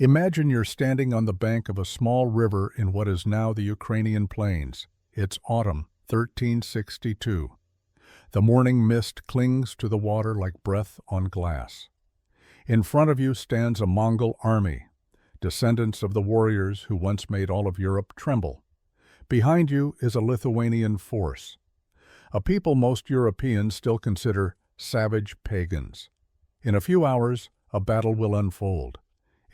Imagine you're standing on the bank of a small river in what is now the Ukrainian plains. It's autumn, 1362. The morning mist clings to the water like breath on glass. In front of you stands a Mongol army, descendants of the warriors who once made all of Europe tremble. Behind you is a Lithuanian force, a people most Europeans still consider savage pagans. In a few hours, a battle will unfold.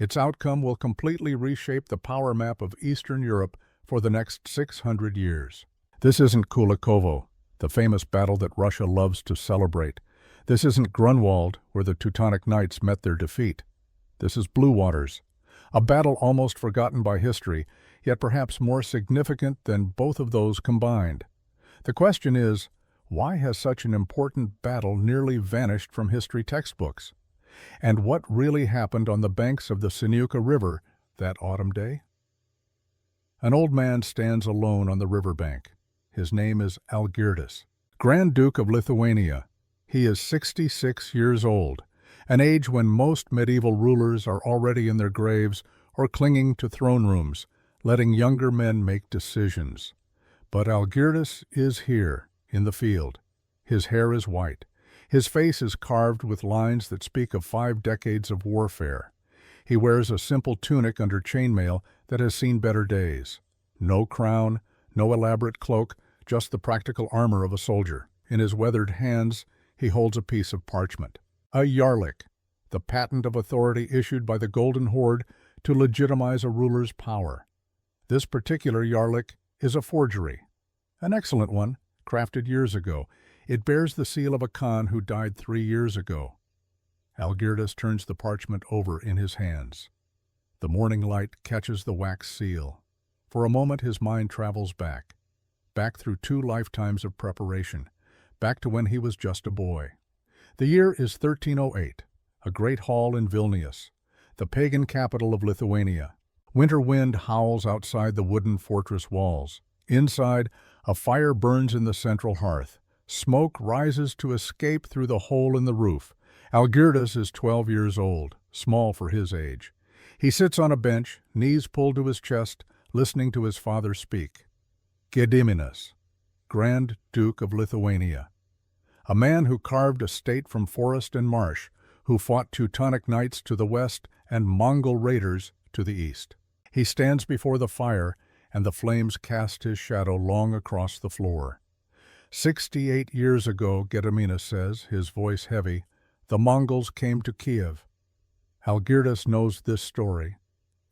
Its outcome will completely reshape the power map of Eastern Europe for the next 600 years. This isn't Kulikovo, the famous battle that Russia loves to celebrate. This isn't Grunwald, where the Teutonic Knights met their defeat. This is Blue Waters, a battle almost forgotten by history, yet perhaps more significant than both of those combined. The question is, why has such an important battle nearly vanished from history textbooks? And what really happened on the banks of the Sinuka River that autumn day? An old man stands alone on the riverbank. His name is Algirdas, Grand Duke of Lithuania. He is 66 years old, an age when most medieval rulers are already in their graves or clinging to throne rooms, letting younger men make decisions. But Algirdas is here, in the field. His hair is white. His face is carved with lines that speak of 5 decades of warfare. He wears a simple tunic under chainmail that has seen better days. No crown, no elaborate cloak, just the practical armor of a soldier. In his weathered hands, he holds a piece of parchment. A yarlik, the patent of authority issued by the Golden Horde to legitimize a ruler's power. This particular yarlik is a forgery. An excellent one, crafted years ago. It bears the seal of a Khan who died 3 years ago. Algirdas turns the parchment over in his hands. The morning light catches the wax seal. For a moment his mind travels back through 2 lifetimes of preparation, back to when he was just a boy. The year is 1308, a great hall in Vilnius, the pagan capital of Lithuania. Winter wind howls outside the wooden fortress walls. Inside, a fire burns in the central hearth. Smoke rises to escape through the hole in the roof. Algirdas is 12 years old, small for his age. He sits on a bench, knees pulled to his chest, listening to his father speak. Gediminas, Grand Duke of Lithuania. A man who carved a state from forest and marsh, who fought Teutonic Knights to the west and Mongol raiders to the east. He stands before the fire, and the flames cast his shadow long across the floor. 68 years ago, Gediminas says, his voice heavy, the Mongols came to Kiev. Algirdas knows this story.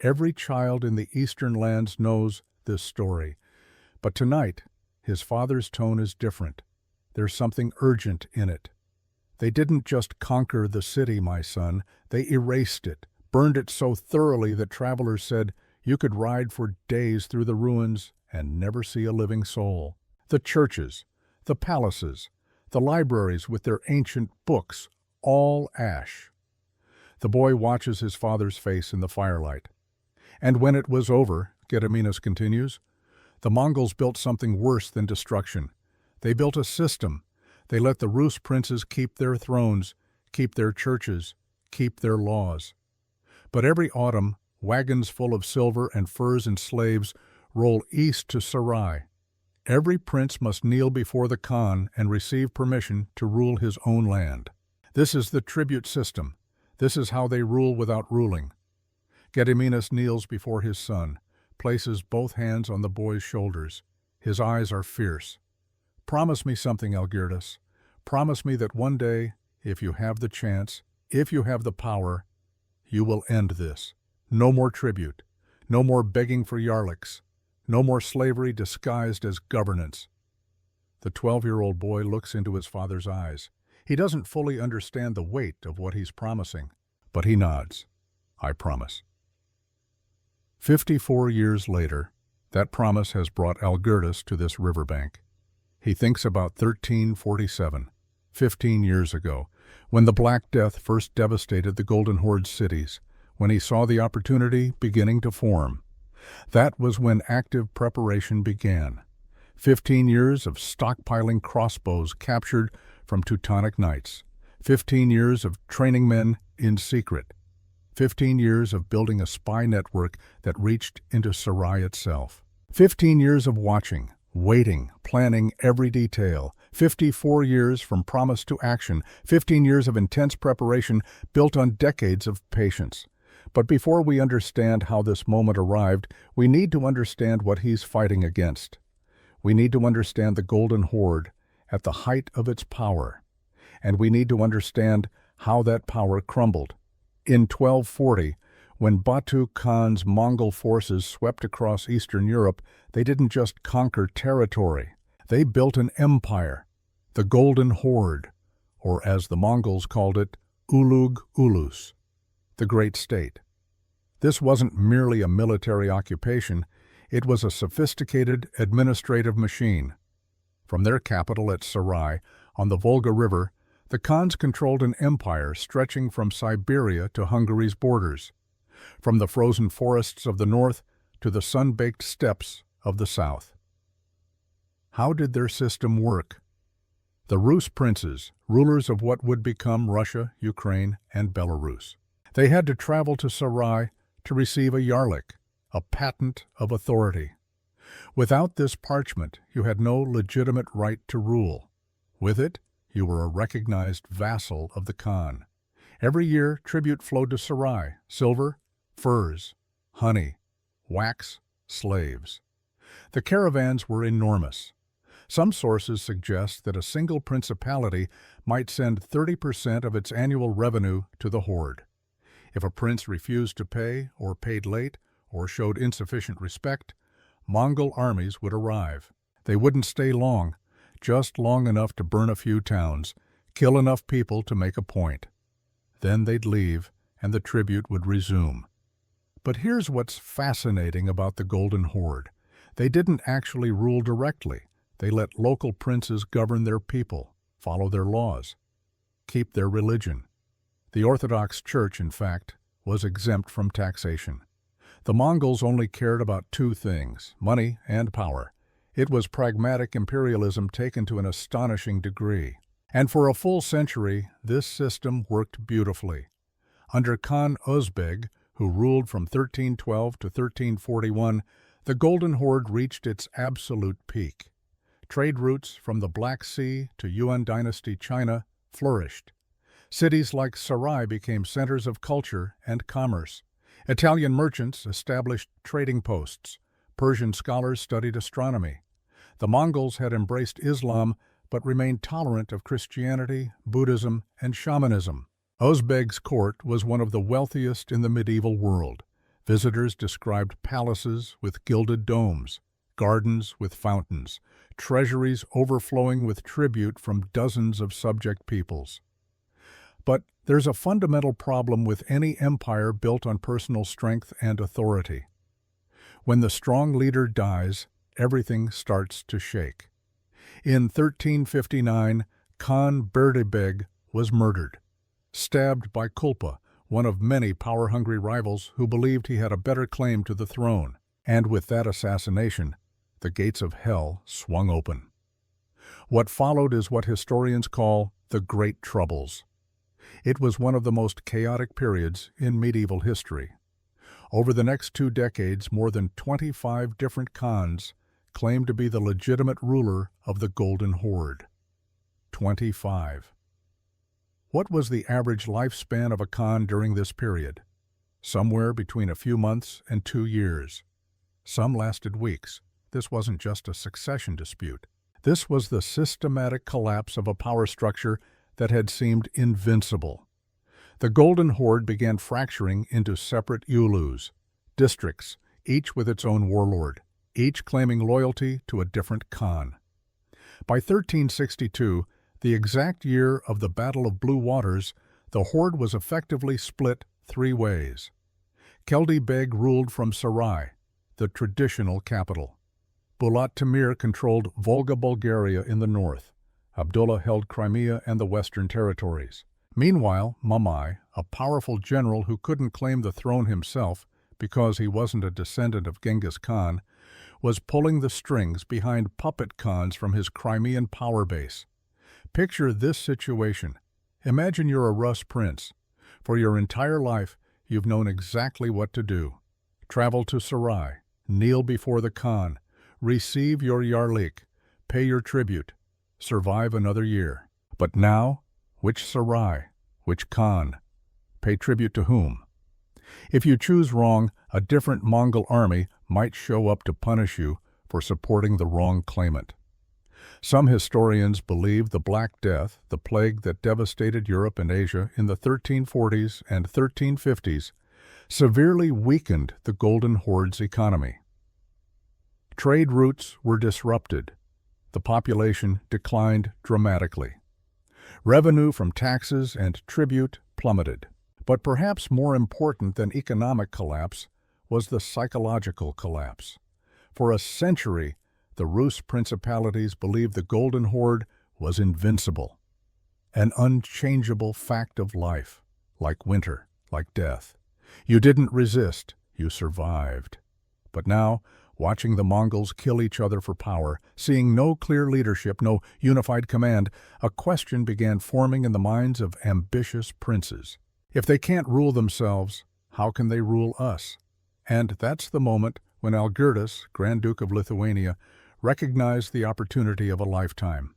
Every child in the eastern lands knows this story. But tonight, his father's tone is different. There's something urgent in it. They didn't just conquer the city, my son. They erased it, burned it so thoroughly that travelers said you could ride for days through the ruins and never see a living soul. The churches, the palaces, the libraries with their ancient books, all ash. The boy watches his father's face in the firelight. And when it was over, Gediminas continues, the Mongols built something worse than destruction. They built a system. They let the Rus princes keep their thrones, keep their churches, keep their laws. But every autumn, wagons full of silver and furs and slaves roll east to Sarai. Every prince must kneel before the Khan and receive permission to rule his own land. This is the tribute system. This is how they rule without ruling. Gediminas kneels before his son, places both hands on the boy's shoulders. His eyes are fierce. Promise me something, Algirdas. Promise me that one day, if you have the chance, if you have the power, you will end this. No more tribute. No more begging for yarliks. No more slavery disguised as governance. The 12-year-old boy looks into his father's eyes. He doesn't fully understand the weight of what he's promising, but he nods. I promise. 54 years later, that promise has brought Algirdas to this riverbank. He thinks about 1347, 15 years ago, when the Black Death first devastated the Golden Horde cities, when he saw the opportunity beginning to form. That was when active preparation began. 15 years of stockpiling crossbows captured from Teutonic Knights. 15 years of training men in secret. 15 years of building a spy network that reached into Sarai itself. 15 years of watching, waiting, planning every detail. 54 years from promise to action. 15 years of intense preparation built on decades of patience. But before we understand how this moment arrived, we need to understand what he's fighting against. We need to understand the Golden Horde at the height of its power. And we need to understand how that power crumbled. In 1240, when Batu Khan's Mongol forces swept across Eastern Europe, they didn't just conquer territory. They built an empire, the Golden Horde, or as the Mongols called it, Ulug Ulus, the Great State. This wasn't merely a military occupation, it was a sophisticated administrative machine. From their capital at Sarai, on the Volga River, the Khans controlled an empire stretching from Siberia to Hungary's borders, from the frozen forests of the north to the sun-baked steppes of the south. How did their system work? The Rus princes, rulers of what would become Russia, Ukraine, and Belarus. They had to travel to Sarai to receive a yarlik, a patent of authority. Without this parchment, you had no legitimate right to rule. With it, you were a recognized vassal of the Khan. Every year, tribute flowed to Sarai: silver, furs, honey, wax, slaves. The caravans were enormous. Some sources suggest that a single principality might send 30% of its annual revenue to the horde. If a prince refused to pay, or paid late, or showed insufficient respect, Mongol armies would arrive. They wouldn't stay long, just long enough to burn a few towns, kill enough people to make a point. Then they'd leave, and the tribute would resume. But here's what's fascinating about the Golden Horde. They didn't actually rule directly. They let local princes govern their people, follow their laws, keep their religion. The Orthodox Church, in fact, was exempt from taxation. The Mongols only cared about two things: money and power. It was pragmatic imperialism taken to an astonishing degree. And for a full century, this system worked beautifully. Under Khan Özbeg, who ruled from 1312 to 1341, the Golden Horde reached its absolute peak. Trade routes from the Black Sea to Yuan dynasty China flourished. Cities like Sarai became centers of culture and commerce. Italian merchants established trading posts. Persian scholars studied astronomy. The Mongols had embraced Islam but remained tolerant of Christianity, Buddhism, and shamanism. Özbeg's court was one of the wealthiest in the medieval world. Visitors described palaces with gilded domes, gardens with fountains, treasuries overflowing with tribute from dozens of subject peoples. But there's a fundamental problem with any empire built on personal strength and authority. When the strong leader dies, everything starts to shake. In 1359, Khan Berdebeg was murdered, stabbed by Kulpa, one of many power-hungry rivals who believed he had a better claim to the throne. And with that assassination, the gates of hell swung open. What followed is what historians call the Great Troubles. It was one of the most chaotic periods in medieval history. Over the next 2 decades, more than 25 different Khans claimed to be the legitimate ruler of the Golden Horde. 25. What was the average lifespan of a Khan during this period? Somewhere between a few months and 2 years. Some lasted weeks. This wasn't just a succession dispute. This was the systematic collapse of a power structure that had seemed invincible. The Golden Horde began fracturing into separate ulus, districts, each with its own warlord, each claiming loyalty to a different Khan. By 1362, the exact year of the Battle of Blue Waters, the horde was effectively split 3 ways. Keldi Beg ruled from Sarai, the traditional capital. Bulat Timir controlled Volga Bulgaria in the north. Abdullah held Crimea and the Western Territories. Meanwhile, Mamai, a powerful general who couldn't claim the throne himself because he wasn't a descendant of Genghis Khan, was pulling the strings behind puppet Khans from his Crimean power base. Picture this situation. Imagine you're a Rus prince. For your entire life, you've known exactly what to do. Travel to Sarai, kneel before the Khan, receive your yarlik, pay your tribute, survive another year. But now, which Sarai, which Khan? Pay tribute to whom? If you choose wrong, a different Mongol army might show up to punish you for supporting the wrong claimant. Some historians believe the Black Death, the plague that devastated Europe and Asia in the 1340s and 1350s, severely weakened the Golden Horde's economy. Trade routes were disrupted. The population declined dramatically. Revenue from taxes and tribute plummeted. But perhaps more important than economic collapse was the psychological collapse. For a century, the Rus principalities believed the Golden Horde was invincible, an unchangeable fact of life, like winter, like death. You didn't resist, you survived. But now, watching the Mongols kill each other for power, seeing no clear leadership, no unified command, a question began forming in the minds of ambitious princes. If they can't rule themselves, how can they rule us? And that's the moment when Algirdas, Grand Duke of Lithuania, recognized the opportunity of a lifetime.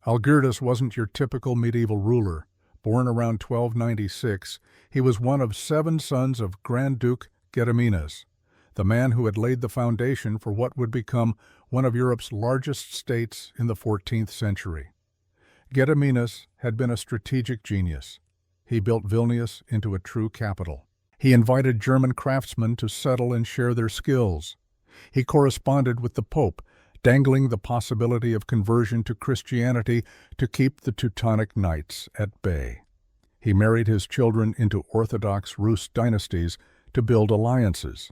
Algirdas wasn't your typical medieval ruler. Born around 1296, he was one of 7 sons of Grand Duke Gediminas, the man who had laid the foundation for what would become one of Europe's largest states in the 14th century. Gediminas had been a strategic genius. He built Vilnius into a true capital. He invited German craftsmen to settle and share their skills. He corresponded with the Pope, dangling the possibility of conversion to Christianity to keep the Teutonic Knights at bay. He married his children into Orthodox Rus dynasties to build alliances.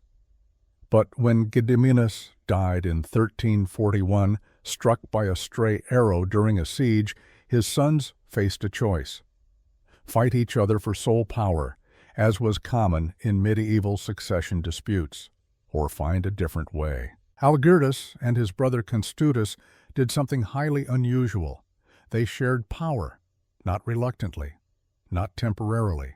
But when Gediminas died in 1341, struck by a stray arrow during a siege, his sons faced a choice: fight each other for sole power, as was common in medieval succession disputes, or find a different way. Algirdas and his brother Kęstutis did something highly unusual. They shared power, not reluctantly, not temporarily.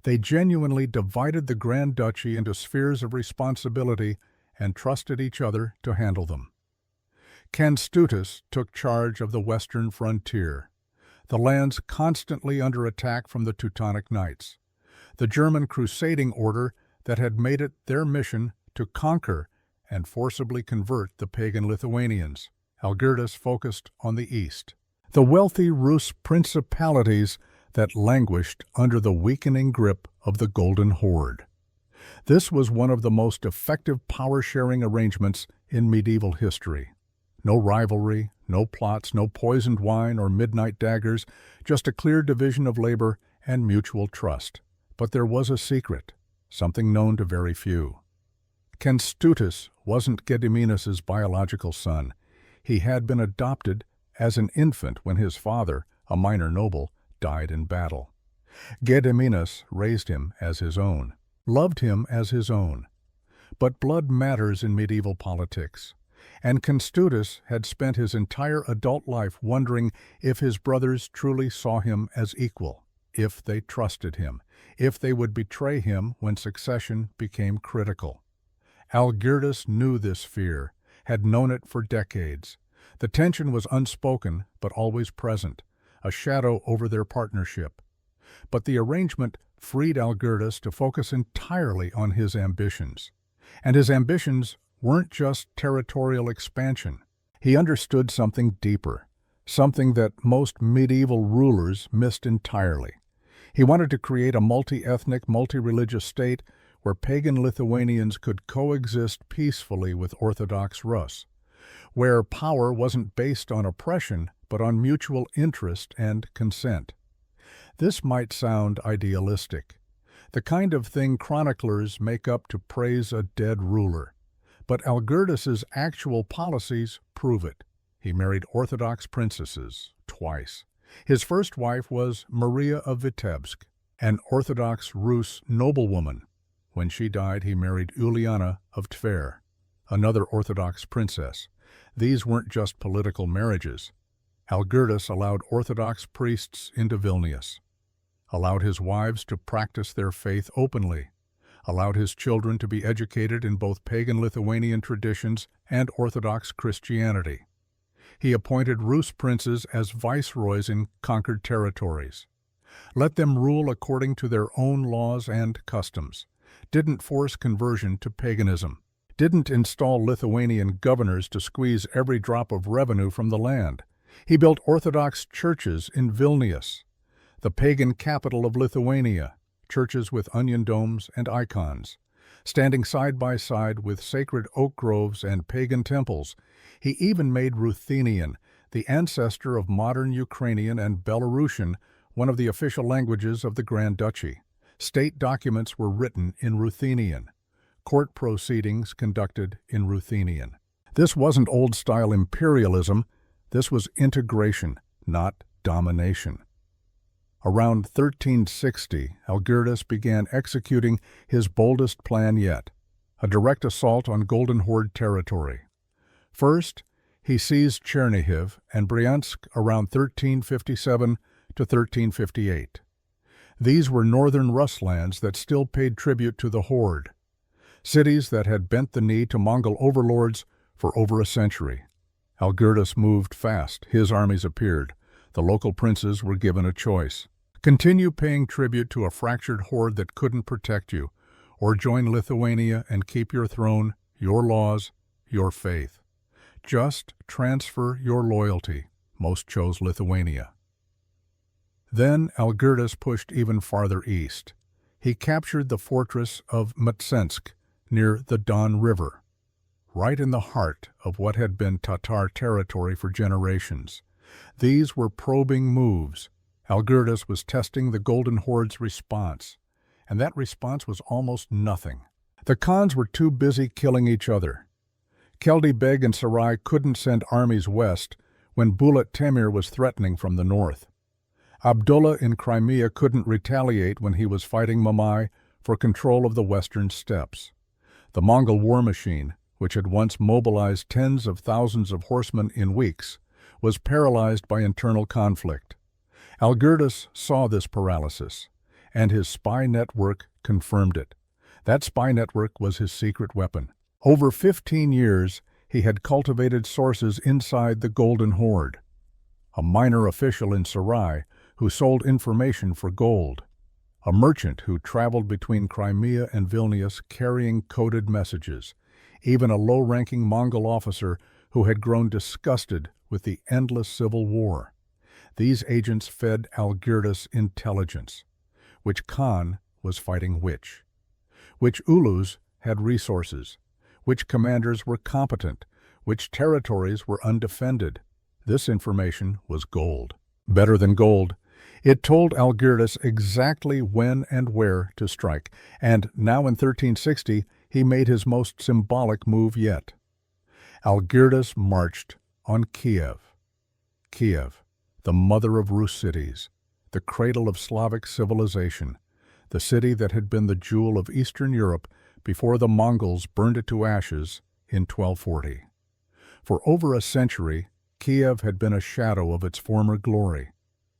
They genuinely divided the Grand Duchy into spheres of responsibility and trusted each other to handle them. Kęstutis took charge of the western frontier, the lands constantly under attack from the Teutonic Knights, the German crusading order that had made it their mission to conquer and forcibly convert the pagan Lithuanians. Algirdas focused on the east, the wealthy Rus principalities that languished under the weakening grip of the Golden Horde. This was one of the most effective power-sharing arrangements in medieval history. No rivalry, no plots, no poisoned wine or midnight daggers, just a clear division of labor and mutual trust. But there was a secret, something known to very few. Kęstutis wasn't Gediminas' biological son. He had been adopted as an infant when his father, a minor noble, died in battle. Gediminas raised him as his own, loved him as his own. But blood matters in medieval politics, and Kęstutis had spent his entire adult life wondering if his brothers truly saw him as equal, if they trusted him, if they would betray him when succession became critical. Algirdas knew this fear, had known it for decades. The tension was unspoken but always present, a shadow over their partnership. But the arrangement freed Algirdas to focus entirely on his ambitions. And his ambitions weren't just territorial expansion. He understood something deeper, something that most medieval rulers missed entirely. He wanted to create a multi-ethnic, multi-religious state where pagan Lithuanians could coexist peacefully with Orthodox Rus, where power wasn't based on oppression but on mutual interest and consent. This might sound idealistic, the kind of thing chroniclers make up to praise a dead ruler. But Algirdas's actual policies prove it. He married Orthodox princesses twice. His first wife was Maria of Vitebsk, an Orthodox Rus noblewoman. When she died, he married Uliana of Tver, another Orthodox princess. These weren't just political marriages. Algirdas allowed Orthodox priests into Vilnius. allowed his wives to practice their faith openly, allowed his children to be educated in both pagan Lithuanian traditions and Orthodox Christianity. He appointed Rus princes as viceroys in conquered territories. Let them rule according to their own laws and customs. Didn't force conversion to paganism. Didn't install Lithuanian governors to squeeze every drop of revenue from the land. He built Orthodox churches in Vilnius, the pagan capital of Lithuania, churches with onion domes and icons. Standing side by side with sacred oak groves and pagan temples, he even made Ruthenian, the ancestor of modern Ukrainian and Belarusian, one of the official languages of the Grand Duchy. State documents were written in Ruthenian. Court proceedings conducted in Ruthenian. This wasn't old-style imperialism. This was integration, not domination. Around 1360, Algirdas began executing his boldest plan yet, a direct assault on Golden Horde territory. First, he seized Chernihiv and Bryansk around 1357 to 1358. These were northern Rus lands that still paid tribute to the Horde, cities that had bent the knee to Mongol overlords for over a century. Algirdas moved fast. His armies appeared. The local princes were given a choice. Continue paying tribute to a fractured horde that couldn't protect you, or join Lithuania and keep your throne, your laws, your faith. Just transfer your loyalty. Most chose Lithuania. Then Algirdas pushed even farther east. He captured the fortress of Mtsensk near the Don River, right in the heart of what had been Tatar territory for generations. These were probing moves. Algirdas was testing the Golden Horde's response, and that response was almost nothing. The Khans were too busy killing each other. Keldi Beg and Sarai couldn't send armies west when Bulat Temir was threatening from the north. Abdullah in Crimea couldn't retaliate when he was fighting Mamai for control of the western steppes. The Mongol war machine, which had once mobilized tens of thousands of horsemen in weeks, was paralyzed by internal conflict. Algirdas saw this paralysis, and his spy network confirmed it. That spy network was his secret weapon. Over 15 years, he had cultivated sources inside the Golden Horde. A minor official in Sarai who sold information for gold. A merchant who traveled between Crimea and Vilnius carrying coded messages. Even a low-ranking Mongol officer who had grown disgusted with the endless civil war. These agents fed Algirdas intelligence. Which Khan was fighting which? Which Ulus had resources? Which commanders were competent? Which territories were undefended? This information was gold. Better than gold, it told Algirdas exactly when and where to strike, and now in 1360 he made his most symbolic move yet. Algirdas marched on Kiev. Kiev, the mother of Rus cities, the cradle of Slavic civilization, the city that had been the jewel of Eastern Europe before the Mongols burned it to ashes in 1240. For over a century, Kiev had been a shadow of its former glory,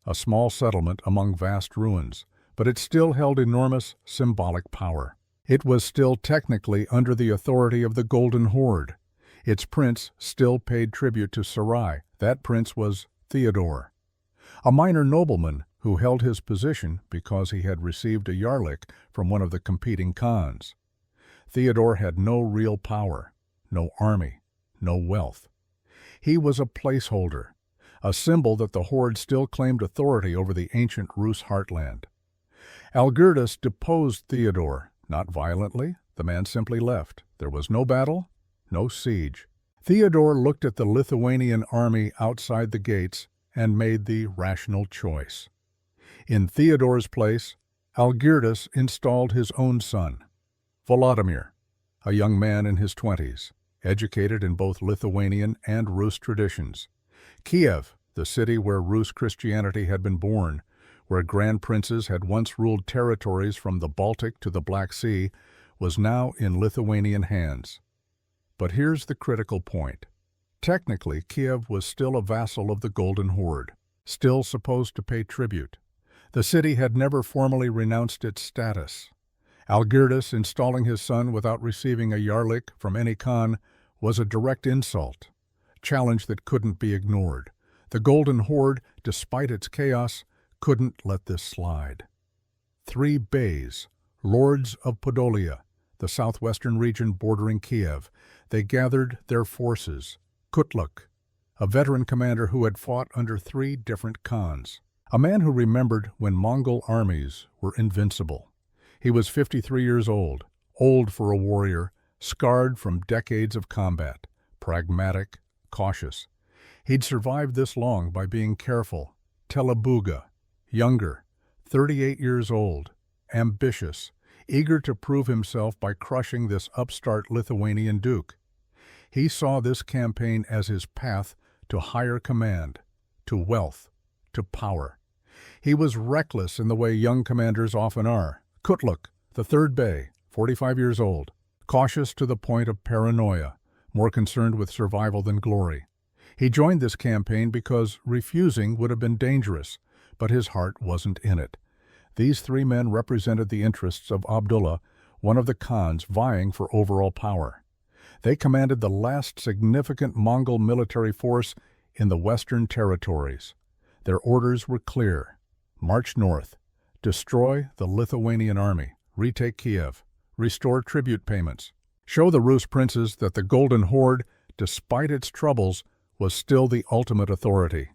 a small settlement among vast ruins, but it still held enormous symbolic power. It was still technically under the authority of the Golden Horde. Its prince still paid tribute to Sarai. That prince was Theodore, a minor nobleman who held his position because he had received a yarlik from one of the competing khans. Theodore had no real power, no army, no wealth. He was a placeholder, a symbol that the Horde still claimed authority over the ancient Rus heartland. Algirdas deposed Theodore, not violently. The man simply left. There was no battle, no siege. Theodore looked at the Lithuanian army outside the gates and made the rational choice. In Theodore's place, Algirdas installed his own son, Volodymyr, a young man in his 20s, educated in both Lithuanian and Rus traditions. Kiev, the city where Rus Christianity had been born, where grand princes had once ruled territories from the Baltic to the Black Sea, was now in Lithuanian hands. But here's the critical point. Technically, Kiev was still a vassal of the Golden Horde, still supposed to pay tribute. The city had never formally renounced its status. Algirdas installing his son without receiving a yarlik from any Khan was a direct insult, challenge that couldn't be ignored. The Golden Horde, despite its chaos, couldn't let this slide. 3 beys, lords of Podolia, the southwestern region bordering Kiev, they gathered their forces. Kutluk, a veteran commander who had fought under 3 different Khans, a man who remembered when Mongol armies were invincible. He was 53 years old for a warrior, scarred from decades of combat, pragmatic, cautious. He'd survived this long by being careful. Telebuga, younger, 38 years old, ambitious, eager to prove himself by crushing this upstart Lithuanian duke. He saw this campaign as his path to higher command, to wealth, to power. He was reckless in the way young commanders often are. Kutluk, the 3rd bey, 45 years old, cautious to the point of paranoia, more concerned with survival than glory. He joined this campaign because refusing would have been dangerous, but his heart wasn't in it. These 3 men represented the interests of Abdullah, one of the Khans vying for overall power. They commanded the last significant Mongol military force in the Western territories. Their orders were clear. March north, destroy the Lithuanian army, retake Kiev, restore tribute payments, show the Rus princes that the Golden Horde, despite its troubles, was still the ultimate authority.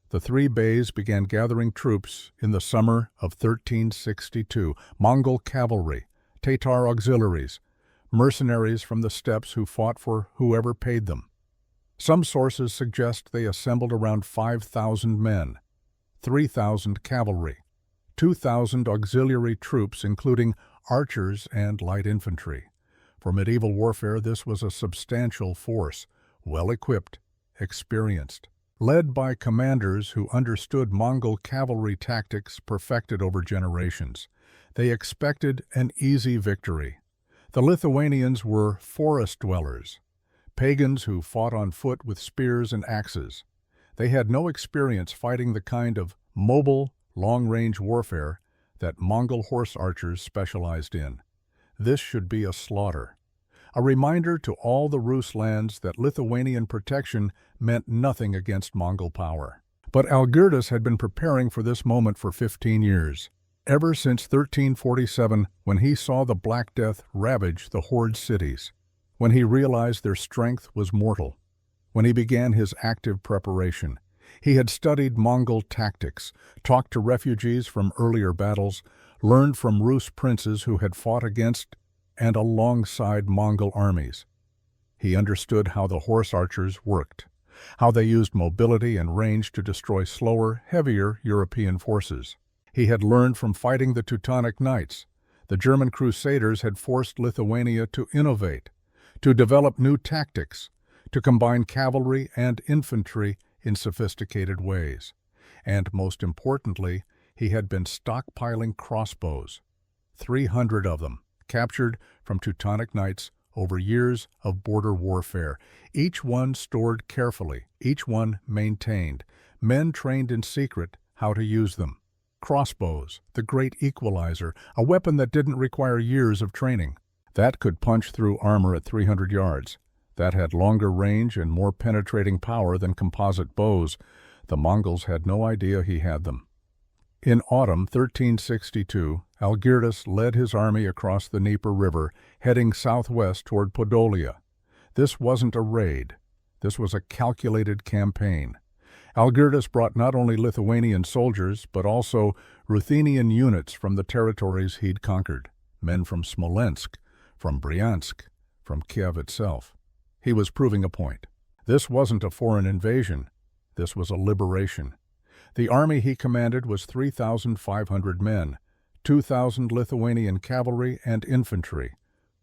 The 3 beys began gathering troops in the summer of 1362, Mongol cavalry, Tatar auxiliaries, mercenaries from the steppes who fought for whoever paid them. Some sources suggest they assembled around 5,000 men, 3,000 cavalry, 2,000 auxiliary troops including archers and light infantry. For medieval warfare, this was a substantial force, well-equipped, experienced, led by commanders who understood Mongol cavalry tactics perfected over generations. They expected an easy victory. The Lithuanians were forest dwellers, pagans who fought on foot with spears and axes. They had no experience fighting the kind of mobile, long-range warfare that Mongol horse archers specialized in. This should be a slaughter. A reminder to all the Rus lands that Lithuanian protection meant nothing against Mongol power. But Algirdas had been preparing for this moment for 15 years, ever since 1347 when he saw the Black Death ravage the Horde cities, when he realized their strength was mortal, when he began his active preparation. He had studied Mongol tactics, talked to refugees from earlier battles, learned from Rus princes who had fought against and alongside Mongol armies. He understood how the horse archers worked, how they used mobility and range to destroy slower, heavier European forces. He had learned from fighting the Teutonic Knights. The German crusaders had forced Lithuania to innovate, to develop new tactics, to combine cavalry and infantry in sophisticated ways. And most importantly, he had been stockpiling crossbows, 300 of them, captured from Teutonic Knights over years of border warfare, each one stored carefully, each one maintained. Men trained in secret how to use them. Crossbows, the great equalizer, a weapon that didn't require years of training. That could punch through armor at 300 yards. That had longer range and more penetrating power than composite bows. The Mongols had no idea he had them. In autumn 1362, Algirdas led his army across the Dnieper River, heading southwest toward Podolia. This wasn't a raid. This was a calculated campaign. Algirdas brought not only Lithuanian soldiers, but also Ruthenian units from the territories he'd conquered, men from Smolensk, from Bryansk, from Kiev itself. He was proving a point. This wasn't a foreign invasion. This was a liberation. The army he commanded was 3,500 men, 2,000 Lithuanian cavalry and infantry,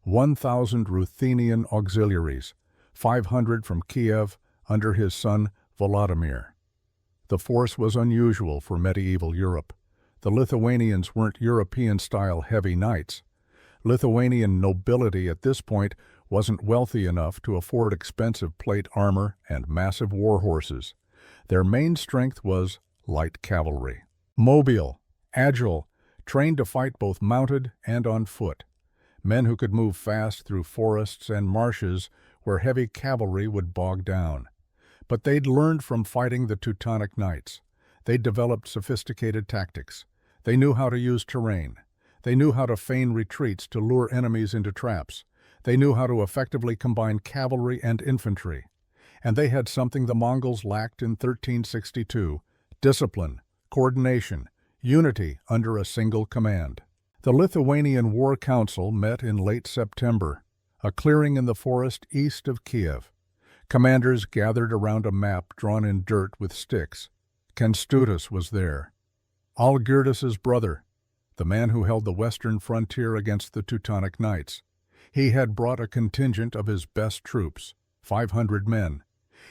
1,000 Ruthenian auxiliaries, 500 from Kiev under his son Volodymyr. The force was unusual for medieval Europe. The Lithuanians weren't European-style heavy knights. Lithuanian nobility at this point wasn't wealthy enough to afford expensive plate armor and massive war horses. Their main strength was light cavalry. Mobile, agile, trained to fight both mounted and on foot. Men who could move fast through forests and marshes where heavy cavalry would bog down. But they'd learned from fighting the Teutonic Knights. They'd developed sophisticated tactics. They knew how to use terrain. They knew how to feign retreats to lure enemies into traps. They knew how to effectively combine cavalry and infantry. And they had something the Mongols lacked in 1362: discipline, coordination, unity under a single command. The Lithuanian War Council met in late September, a clearing in the forest east of Kiev. Commanders gathered around a map drawn in dirt with sticks. Kęstutis was there, Algirdas's brother, the man who held the western frontier against the Teutonic Knights. He had brought a contingent of his best troops, 500 men.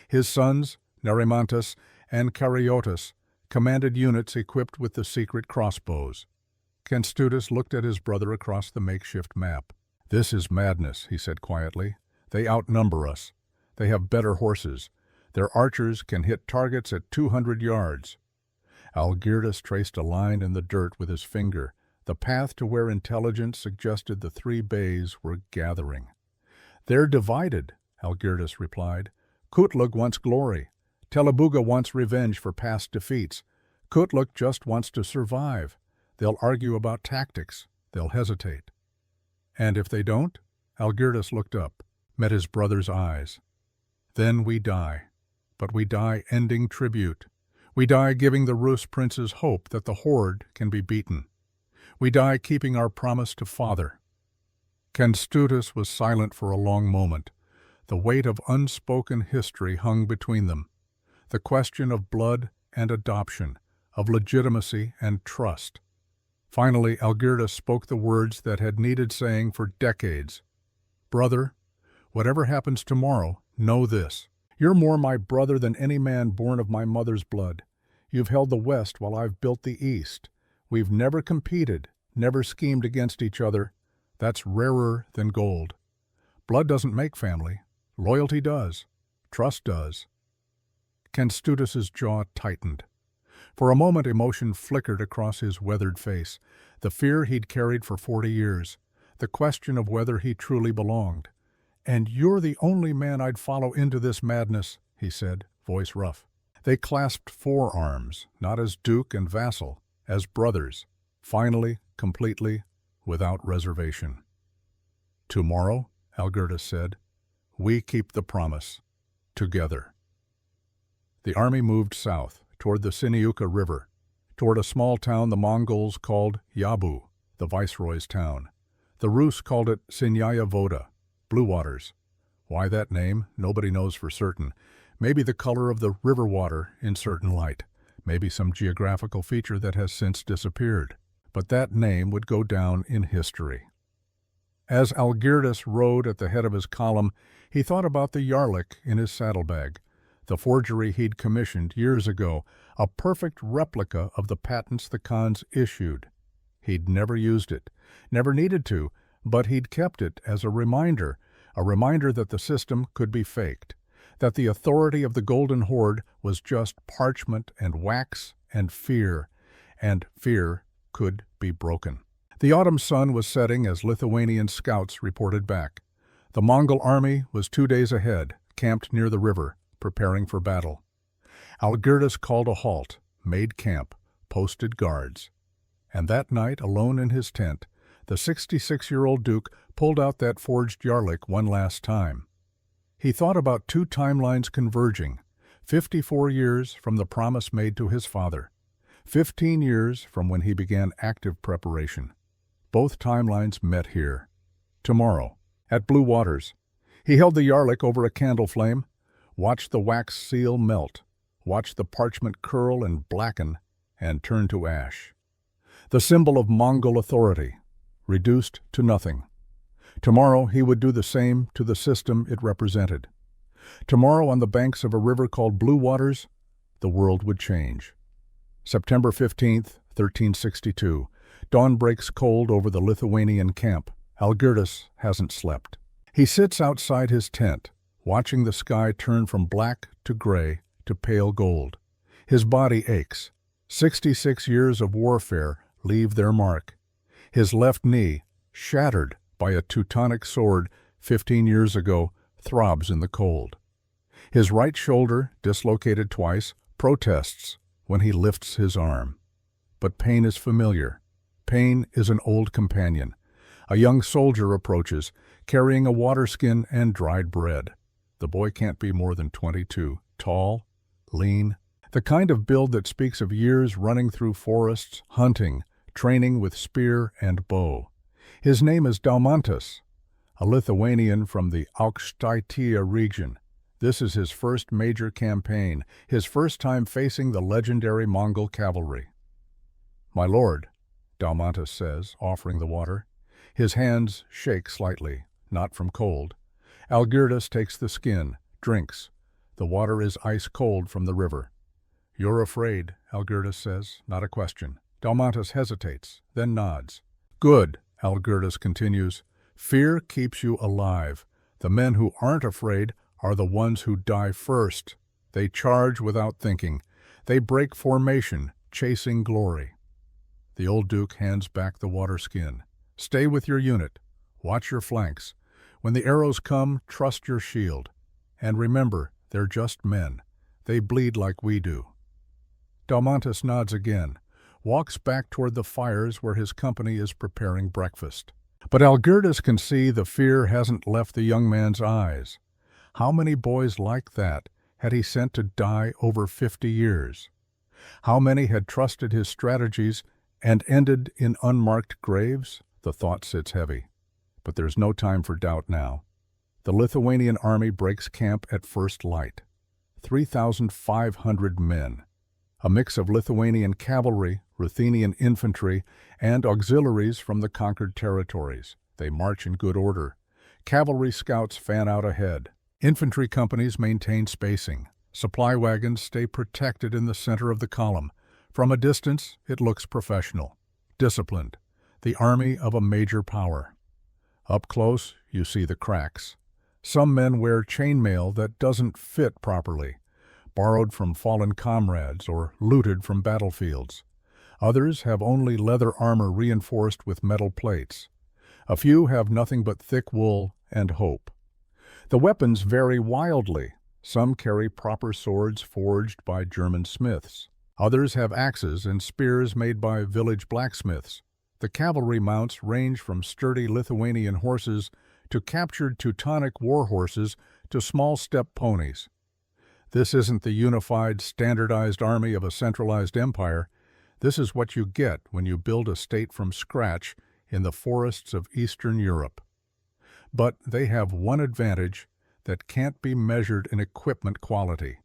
His sons, Nerimantas and Karyotis, commanded units equipped with the secret crossbows. Kęstutis looked at his brother across the makeshift map. "This is madness," he said quietly. "They outnumber us. They have better horses. Their archers can hit targets at 200 yards. Algirdus traced a line in the dirt with his finger, the path to where intelligence suggested the three bays were gathering. "They're divided," Algirdus replied. "Kutlug wants glory. Telebuga wants revenge for past defeats. Kutlug just wants to survive. They'll argue about tactics. They'll hesitate." "And if they don't?" Algirdus looked up, met his brother's eyes. "Then we die. But we die ending tribute. We die giving the Rus princes hope that the horde can be beaten. We die keeping our promise to father." Kęstutis was silent for a long moment. The weight of unspoken history hung between them. The question of blood and adoption, of legitimacy and trust. Finally, Algirdus spoke the words that had needed saying for decades. "Brother, whatever happens tomorrow, know this. You're more my brother than any man born of my mother's blood. You've held the West while I've built the East. We've never competed, never schemed against each other. That's rarer than gold. Blood doesn't make family. Loyalty does. Trust does." Kęstutis's jaw tightened. For a moment emotion flickered across his weathered face, the fear he'd carried for 40 years, the question of whether he truly belonged. "And you're the only man I'd follow into this madness," he said, voice rough. They clasped forearms, not as duke and vassal, as brothers, finally, completely, without reservation. "Tomorrow," Algirdus said, "we keep the promise, together." The army moved south, toward the Siniuka River, toward a small town the Mongols called Yabu, the viceroy's town. The Rus called it Sinyaya Voda, Blue Waters. Why that name, nobody knows for certain. Maybe the color of the river water in certain light. Maybe some geographical feature that has since disappeared. But that name would go down in history. As Algirdus rode at the head of his column, he thought about the Yarlik in his saddlebag, the forgery he'd commissioned years ago, a perfect replica of the patents the Khans issued. He'd never used it, never needed to, but he'd kept it as a reminder that the system could be faked, that the authority of the Golden Horde was just parchment and wax and fear could be broken. The autumn sun was setting as Lithuanian scouts reported back. The Mongol army was 2 days ahead, camped near the river, preparing for battle. Algirdus called a halt, made camp, posted guards. And that night, alone in his tent, the 66-year-old Duke pulled out that forged Yarlik one last time. He thought about two timelines converging, 54 years from the promise made to his father, 15 years from when he began active preparation. Both timelines met here. Tomorrow, at Blue Waters. He held the Yarlik over a candle flame, watched the wax seal melt, watched the parchment curl and blacken, and turn to ash. The symbol of Mongol authority, reduced to nothing. Tomorrow he would do the same to the system it represented. Tomorrow, on the banks of a river called Blue Waters, the world would change. September 15th, 1362. Dawn breaks cold over the Lithuanian camp. Algirdus hasn't slept. He sits outside his tent, watching the sky turn from black to gray to pale gold. His body aches. 66 years of warfare leave their mark. His left knee, shattered by a Teutonic sword 15 years ago, throbs in the cold. His right shoulder, dislocated twice, protests when he lifts his arm. But pain is familiar. Pain is an old companion. A young soldier approaches, carrying a water skin and dried bread. The boy can't be more than 22, tall, lean, the kind of build that speaks of years running through forests, hunting, training with spear and bow. His name is Daumantas, a Lithuanian from the Aukštaitia region. This is his first major campaign, his first time facing the legendary Mongol cavalry. "My lord," Daumantas says, offering the water. His hands shake slightly, not from cold. Algirdas takes the skin, drinks. The water is ice cold from the river. "You're afraid," Algirdas says, not a question. Daumantas hesitates, then nods. "Good," Algirdas continues. "Fear keeps you alive. The men who aren't afraid are the ones who die first. They charge without thinking. They break formation, chasing glory." The old duke hands back the water skin. "Stay with your unit. Watch your flanks. When the arrows come, trust your shield. And remember, they're just men. They bleed like we do." Daumantas nods again, walks back toward the fires where his company is preparing breakfast. But Algirdas can see the fear hasn't left the young man's eyes. How many boys like that had he sent to die over 50 years? How many had trusted his strategies and ended in unmarked graves? The thought sits heavy. But there's no time for doubt now. The Lithuanian army breaks camp at first light. 3,500 men. A mix of Lithuanian cavalry, Ruthenian infantry, and auxiliaries from the conquered territories. They march in good order. Cavalry scouts fan out ahead. Infantry companies maintain spacing. Supply wagons stay protected in the center of the column. From a distance, it looks professional, disciplined, the army of a major power. Up close, you see the cracks. Some men wear chainmail that doesn't fit properly, borrowed from fallen comrades or looted from battlefields. Others have only leather armor reinforced with metal plates. A few have nothing but thick wool and hope. The weapons vary wildly. Some carry proper swords forged by German smiths. Others have axes and spears made by village blacksmiths. The cavalry mounts range from sturdy Lithuanian horses to captured Teutonic war horses to small steppe ponies. This isn't the unified, standardized army of a centralized empire. This is what you get when you build a state from scratch in the forests of Eastern Europe. But they have one advantage that can't be measured in equipment quality.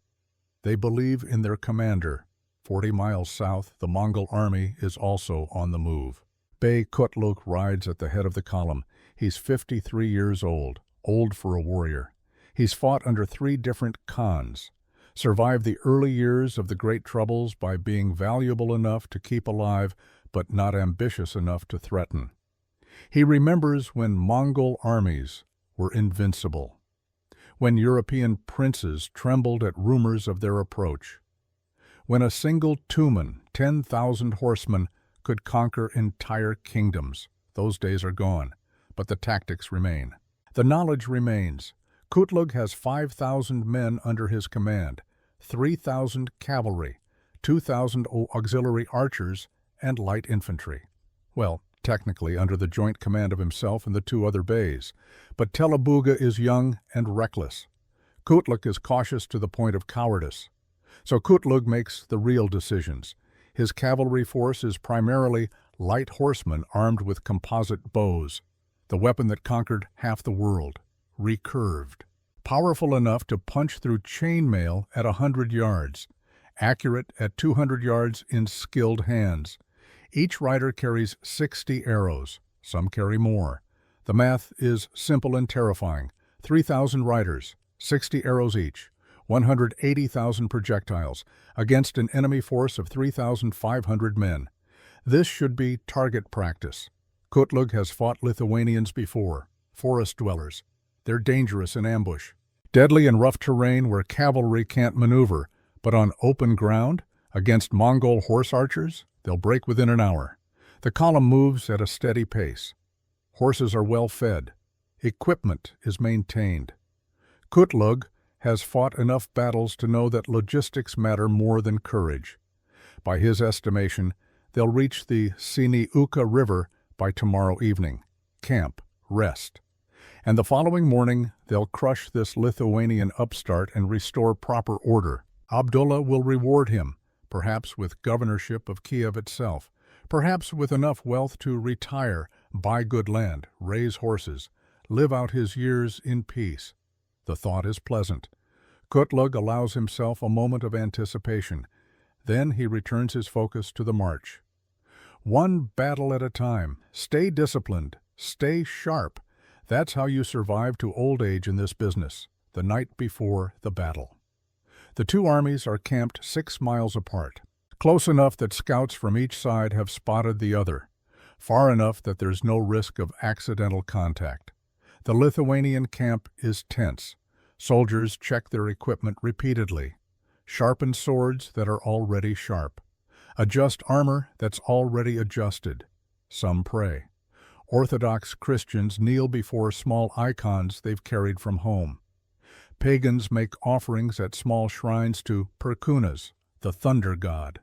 They believe in their commander. 40 miles south, the Mongol army is also on the move. Bey Kutluk rides at the head of the column. He's 53 years old for a warrior. He's fought under 3 different khans, survived the early years of the Great Troubles by being valuable enough to keep alive but not ambitious enough to threaten. He remembers when Mongol armies were invincible, when European princes trembled at rumors of their approach, when a single Tumen, 10,000 horsemen, could conquer entire kingdoms. Those days are gone, but the tactics remain. The knowledge remains. Kutlug has 5,000 men under his command, 3,000 cavalry, 2,000 auxiliary archers, and light infantry. Well, technically under the joint command of himself and the 2 other beys, but Telebuga is young and reckless. Kutlug is cautious to the point of cowardice. So Kutlug makes the real decisions. His cavalry force is primarily light horsemen armed with composite bows, the weapon that conquered half the world, recurved, powerful enough to punch through chainmail at 100 yards, accurate at 200 yards in skilled hands. Each rider carries 60 arrows. Some carry more. The math is simple and terrifying. 3,000 riders, 60 arrows each, 180,000 projectiles, against an enemy force of 3,500 men. This should be target practice. Kutlug has fought Lithuanians before, forest dwellers. They're dangerous in ambush. Deadly in rough terrain where cavalry can't maneuver, but on open ground, against Mongol horse archers, they'll break within an hour. The column moves at a steady pace. Horses are well fed. Equipment is maintained. Kutlug has fought enough battles to know that logistics matter more than courage. By his estimation, they'll reach the Sini-Uka River by tomorrow evening. Camp, rest. And the following morning, they'll crush this Lithuanian upstart and restore proper order. Abdullah will reward him, perhaps with governorship of Kiev itself, perhaps with enough wealth to retire, buy good land, raise horses, live out his years in peace. The thought is pleasant. Kutlug allows himself a moment of anticipation. Then he returns his focus to the march. One battle at a time. Stay disciplined. Stay sharp. That's how you survive to old age in this business, the night before the battle. The two armies are camped 6 miles apart, close enough that scouts from each side have spotted the other, far enough that there's no risk of accidental contact. The Lithuanian camp is tense. Soldiers check their equipment repeatedly, sharpen swords that are already sharp, adjust armor that's already adjusted. Some pray. Orthodox Christians kneel before small icons they've carried from home. Pagans make offerings at small shrines to Perkunas, the thunder god.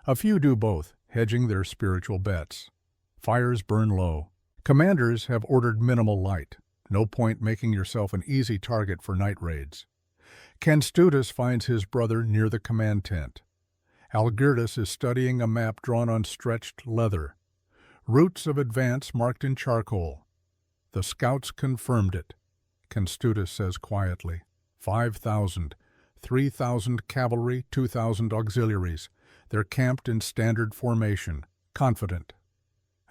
A few do both, hedging their spiritual bets. Fires burn low. Commanders have ordered minimal light. No point making yourself an easy target for night raids. Kęstutis finds his brother near the command tent. Algirdas is studying a map drawn on stretched leather. Routes of advance marked in charcoal. The scouts confirmed it. Kęstutis says quietly, 5,000, 3,000 cavalry, 2,000 auxiliaries. They're camped in standard formation, confident.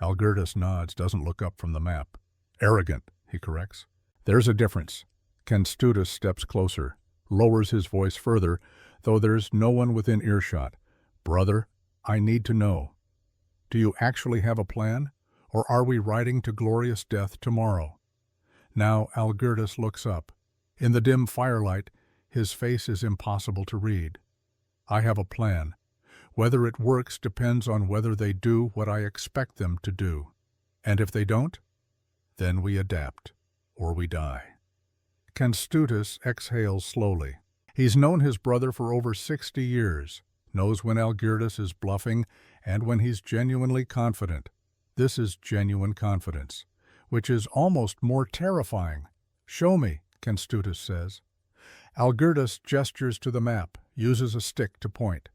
Algirdas nods, doesn't look up from the map. Arrogant, he corrects. There's a difference. Kęstutis steps closer, lowers his voice further, though there's no one within earshot. Brother, I need to know. Do you actually have a plan, or are we riding to glorious death tomorrow? Now Algirdas looks up. In the dim firelight, his face is impossible to read. I have a plan. Whether it works depends on whether they do what I expect them to do. And if they don't, then we adapt, or we die. Kęstutis exhales slowly. He's known his brother for over 60 years, knows when Algirdas is bluffing and when he's genuinely confident. This is genuine confidence, which is almost more terrifying. Show me, Kęstutis says. Algirdas gestures to the map, uses a stick to point.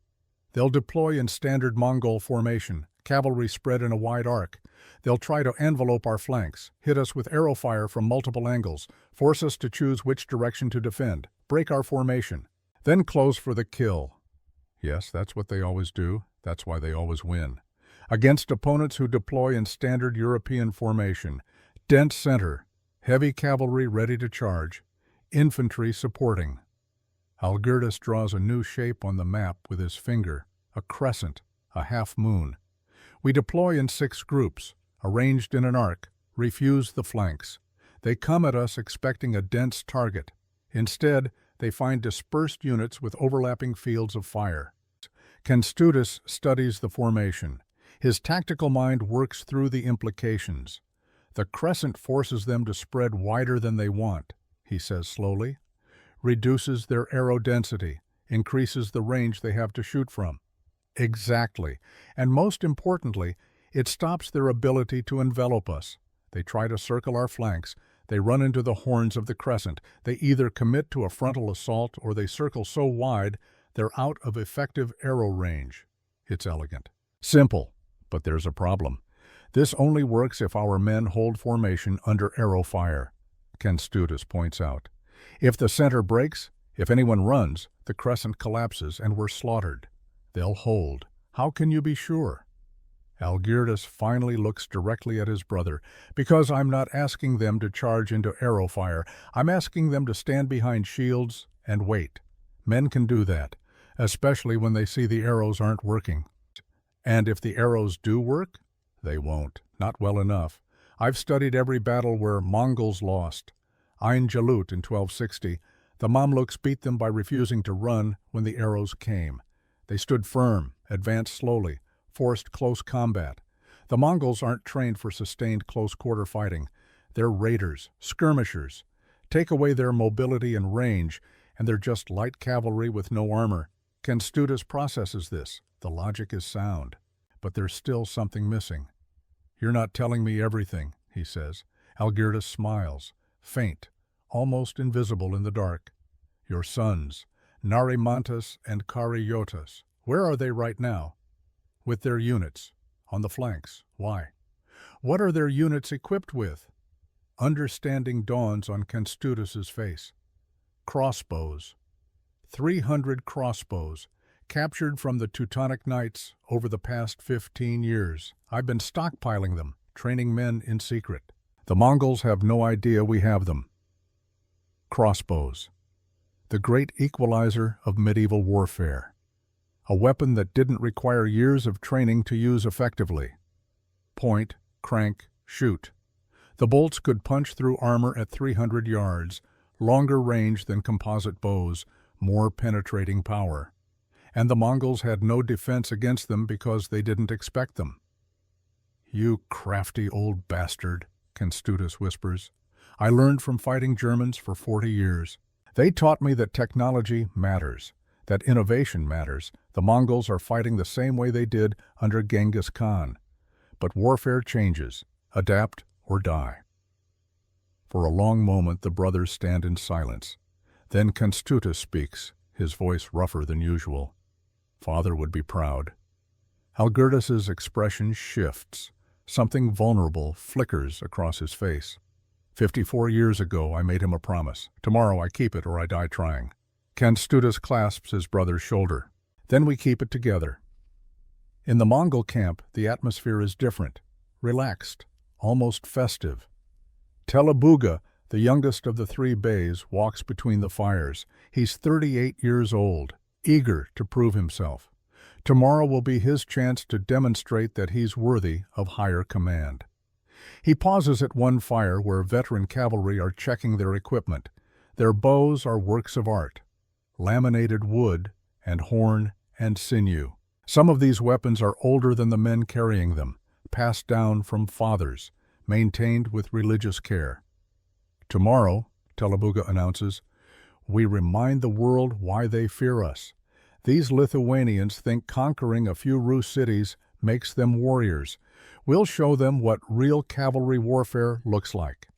They'll deploy in standard Mongol formation, cavalry spread in a wide arc. They'll try to envelope our flanks, hit us with arrow fire from multiple angles, force us to choose which direction to defend, break our formation, then close for the kill. Yes, that's what they always do. That's why they always win. Against opponents who deploy in standard European formation, dense center, heavy cavalry ready to charge, infantry supporting. Algirdas draws a new shape on the map with his finger, a crescent, a half-moon. We deploy in 6 groups, arranged in an arc, refuse the flanks. They come at us expecting a dense target. Instead, they find dispersed units with overlapping fields of fire. Kęstutis studies the formation. His tactical mind works through the implications. The crescent forces them to spread wider than they want, he says slowly, reduces their arrow density, increases the range they have to shoot from. Exactly. And most importantly, it stops their ability to envelop us. They try to circle our flanks. They run into the horns of the crescent. They either commit to a frontal assault or they circle so wide they're out of effective arrow range. It's elegant. Simple, but there's a problem. This only works if our men hold formation under arrow fire, Kęstutis points out. If the center breaks, if anyone runs, the crescent collapses and we're slaughtered. They'll hold. How can you be sure? Algirdas finally looks directly at his brother. Because I'm not asking them to charge into arrow fire. I'm asking them to stand behind shields and wait. Men can do that, especially when they see the arrows aren't working. And if the arrows do work, they won't. Not well enough. I've studied every battle where Mongols lost. Ain Jalut in 1260, the Mamluks beat them by refusing to run when the arrows came. They stood firm, advanced slowly, forced close combat. The Mongols aren't trained for sustained close-quarter fighting. They're raiders, skirmishers. Take away their mobility and range, and they're just light cavalry with no armor. Kęstutis processes this. The logic is sound. But there's still something missing. "You're not telling me everything," he says. Algirdas smiles, faint, almost invisible in the dark. "Your sons, Narimantas and Karyotas, where are they right now?" "With their units. On the flanks. Why?" "What are their units equipped with?" Understanding dawns on Kęstutis's face. "Crossbows. 300 crossbows, captured from the Teutonic Knights over the past 15 years. I've been stockpiling them, training men in secret. The Mongols have no idea we have them." Crossbows. The great equalizer of medieval warfare. A weapon that didn't require years of training to use effectively. Point, crank, shoot. The bolts could punch through armor at 300 yards, longer range than composite bows, more penetrating power. And the Mongols had no defense against them because they didn't expect them. "You crafty old bastard," Kęstutis whispers. "I learned from fighting Germans for 40 years. They taught me that technology matters, that innovation matters. The Mongols are fighting the same way they did under Genghis Khan. But warfare changes. Adapt or die." For a long moment the brothers stand in silence. Then Kęstutis speaks, his voice rougher than usual. "Father would be proud." Algirdas's expression shifts. Something vulnerable flickers across his face. 54 years ago I made him a promise. Tomorrow I keep it or I die trying." Kęstutis clasps his brother's shoulder. "Then we keep it together." In the Mongol camp, the atmosphere is different, relaxed, almost festive. Telebuga, the youngest of the three beys, walks between the fires. He's 38 years old, eager to prove himself. Tomorrow will be his chance to demonstrate that he's worthy of higher command. He pauses at one fire where veteran cavalry are checking their equipment. Their bows are works of art, laminated wood and horn and sinew. Some of these weapons are older than the men carrying them, passed down from fathers, maintained with religious care. "Tomorrow," Telebuga announces, "we remind the world why they fear us. These Lithuanians think conquering a few Rus cities makes them warriors. We'll show them what real cavalry warfare looks like."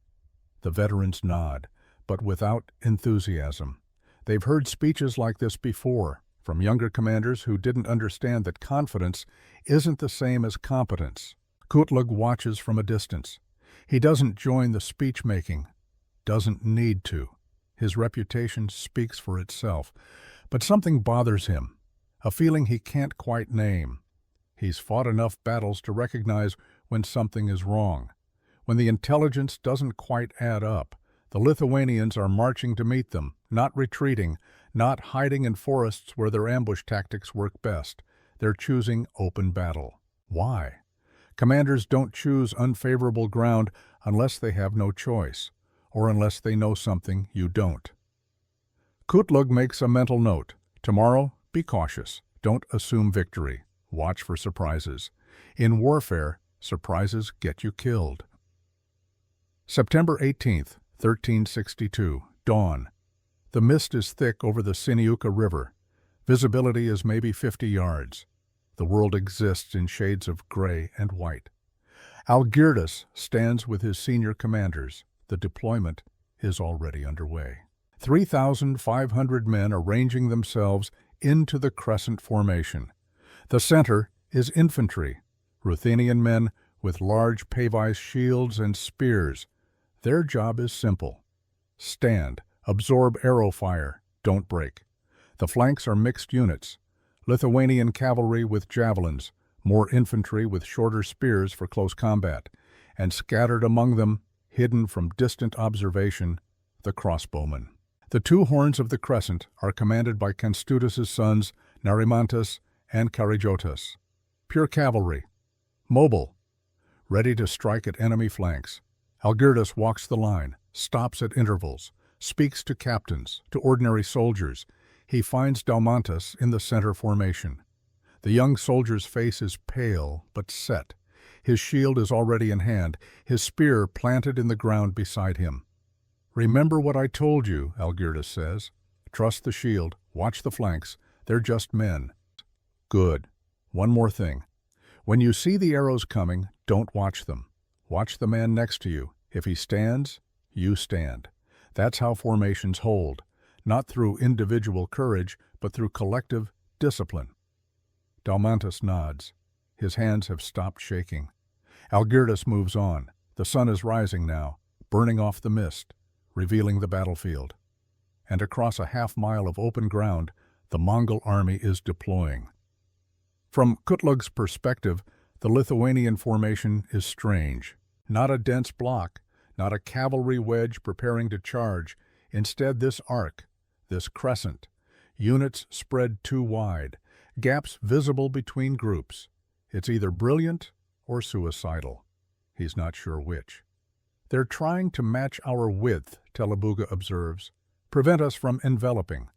The veterans nod, but without enthusiasm. They've heard speeches like this before, from younger commanders who didn't understand that confidence isn't the same as competence. Kutlug watches from a distance. He doesn't join the speech-making, doesn't need to. His reputation speaks for itself. But something bothers him, a feeling he can't quite name. He's fought enough battles to recognize when something is wrong. When the intelligence doesn't quite add up, the Lithuanians are marching to meet them, not retreating, not hiding in forests where their ambush tactics work best. They're choosing open battle. Why? Commanders don't choose unfavorable ground unless they have no choice, or unless they know something you don't. Kutlug makes a mental note. Tomorrow, be cautious. Don't assume victory. Watch for surprises. In warfare, surprises get you killed. September 18th, 1362. Dawn. The mist is thick over the Siniuka River. Visibility is maybe 50 yards. The world exists in shades of gray and white. Algirdas stands with his senior commanders. The deployment is already underway. 3,500 men arranging themselves into the crescent formation. The center is infantry, Ruthenian men with large Pavis shields and spears. Their job is simple. Stand, absorb arrow fire, don't break. The flanks are mixed units. Lithuanian cavalry with javelins, more infantry with shorter spears for close combat, and scattered among them, hidden from distant observation, the crossbowmen. The two horns of the crescent are commanded by Kęstutis' sons Narimantas and Karyotas. Pure cavalry, mobile, ready to strike at enemy flanks. Algirdas walks the line, stops at intervals, speaks to captains, to ordinary soldiers. He finds Daumantas in the center formation. The young soldier's face is pale but set. His shield is already in hand, his spear planted in the ground beside him. "Remember what I told you," Algirdas says. "Trust the shield, watch the flanks, they're just men." "Good. One more thing. When you see the arrows coming, don't watch them. Watch the man next to you. If he stands, you stand. That's how formations hold, not through individual courage, but through collective discipline." Dalmantas nods. His hands have stopped shaking. Algirdas moves on. The sun is rising now, burning off the mist, revealing the battlefield. And across a half-mile of open ground, the Mongol army is deploying. From Kutlug's perspective, the Lithuanian formation is strange. Not a dense block, not a cavalry wedge preparing to charge. Instead, this arc, this crescent, units spread too wide, gaps visible between groups. It's either brilliant or suicidal. He's not sure which. "They're trying to match our width," Telebuga observes, "prevent us from enveloping."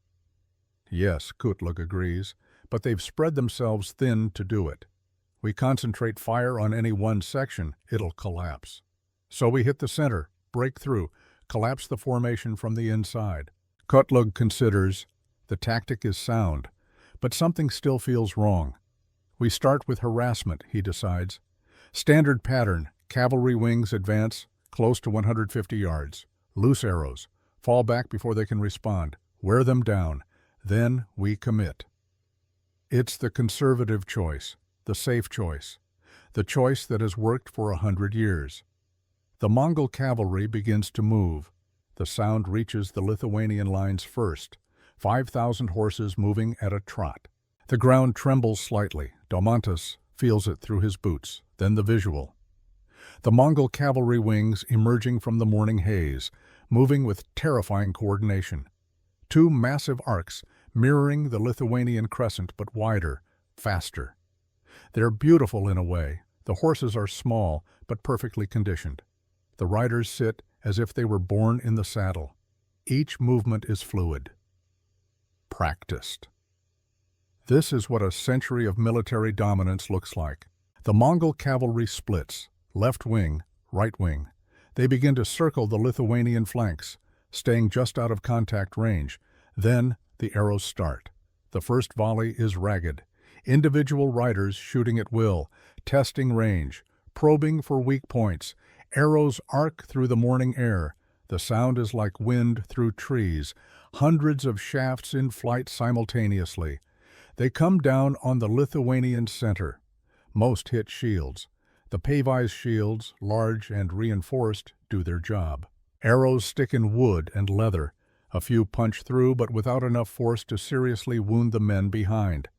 "Yes," Kutlug agrees, "but they've spread themselves thin to do it. We concentrate fire on any one section, it'll collapse. So we hit the center, break through, collapse the formation from the inside." Kutlug considers the tactic is sound, but something still feels wrong. "We start with harassment," he decides. "Standard pattern, cavalry wings advance close to 150 yards. Loose arrows, fall back before they can respond, wear them down. Then we commit." It's the conservative choice, the safe choice, the choice that has worked for 100 years. The Mongol cavalry begins to move. The sound reaches the Lithuanian lines first, 5,000 horses moving at a trot. The ground trembles slightly. Dalmantas feels it through his boots, then the visual. The Mongol cavalry wings emerging from the morning haze, moving with terrifying coordination. Two massive arcs mirroring the Lithuanian crescent but wider, faster. They're beautiful in a way. The horses are small but perfectly conditioned. The riders sit as if they were born in the saddle. Each movement is fluid. Practiced. This is what a century of military dominance looks like. The Mongol cavalry splits, left wing, right wing. They begin to circle the Lithuanian flanks, staying just out of contact range. Then the arrows start. The first volley is ragged. Individual riders shooting at will, testing range, probing for weak points. Arrows arc through the morning air. The sound is like wind through trees. Hundreds of shafts in flight simultaneously. They come down on the Lithuanian center. Most hit shields. The Pavi's shields, large and reinforced, do their job. Arrows stick in wood and leather. A few punch through, but without enough force to seriously wound the men behind.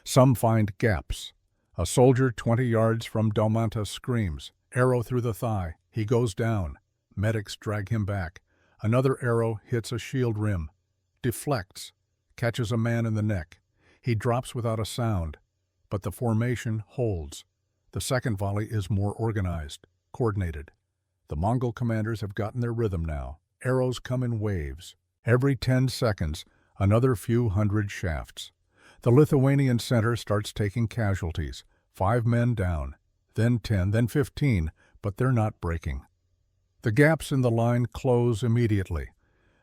Some find gaps. A soldier 20 yards from Dalmantas screams. Arrow through the thigh. He goes down. Medics drag him back. Another arrow hits a shield rim. Deflects. Catches a man in the neck. He drops without a sound. But the formation holds. The second volley is more organized, coordinated. The Mongol commanders have gotten their rhythm now. Arrows come in waves. Every 10 seconds, another few hundred shafts. The Lithuanian center starts taking casualties. 5 men down, then 10, then 15, but they're not breaking. The gaps in the line close immediately.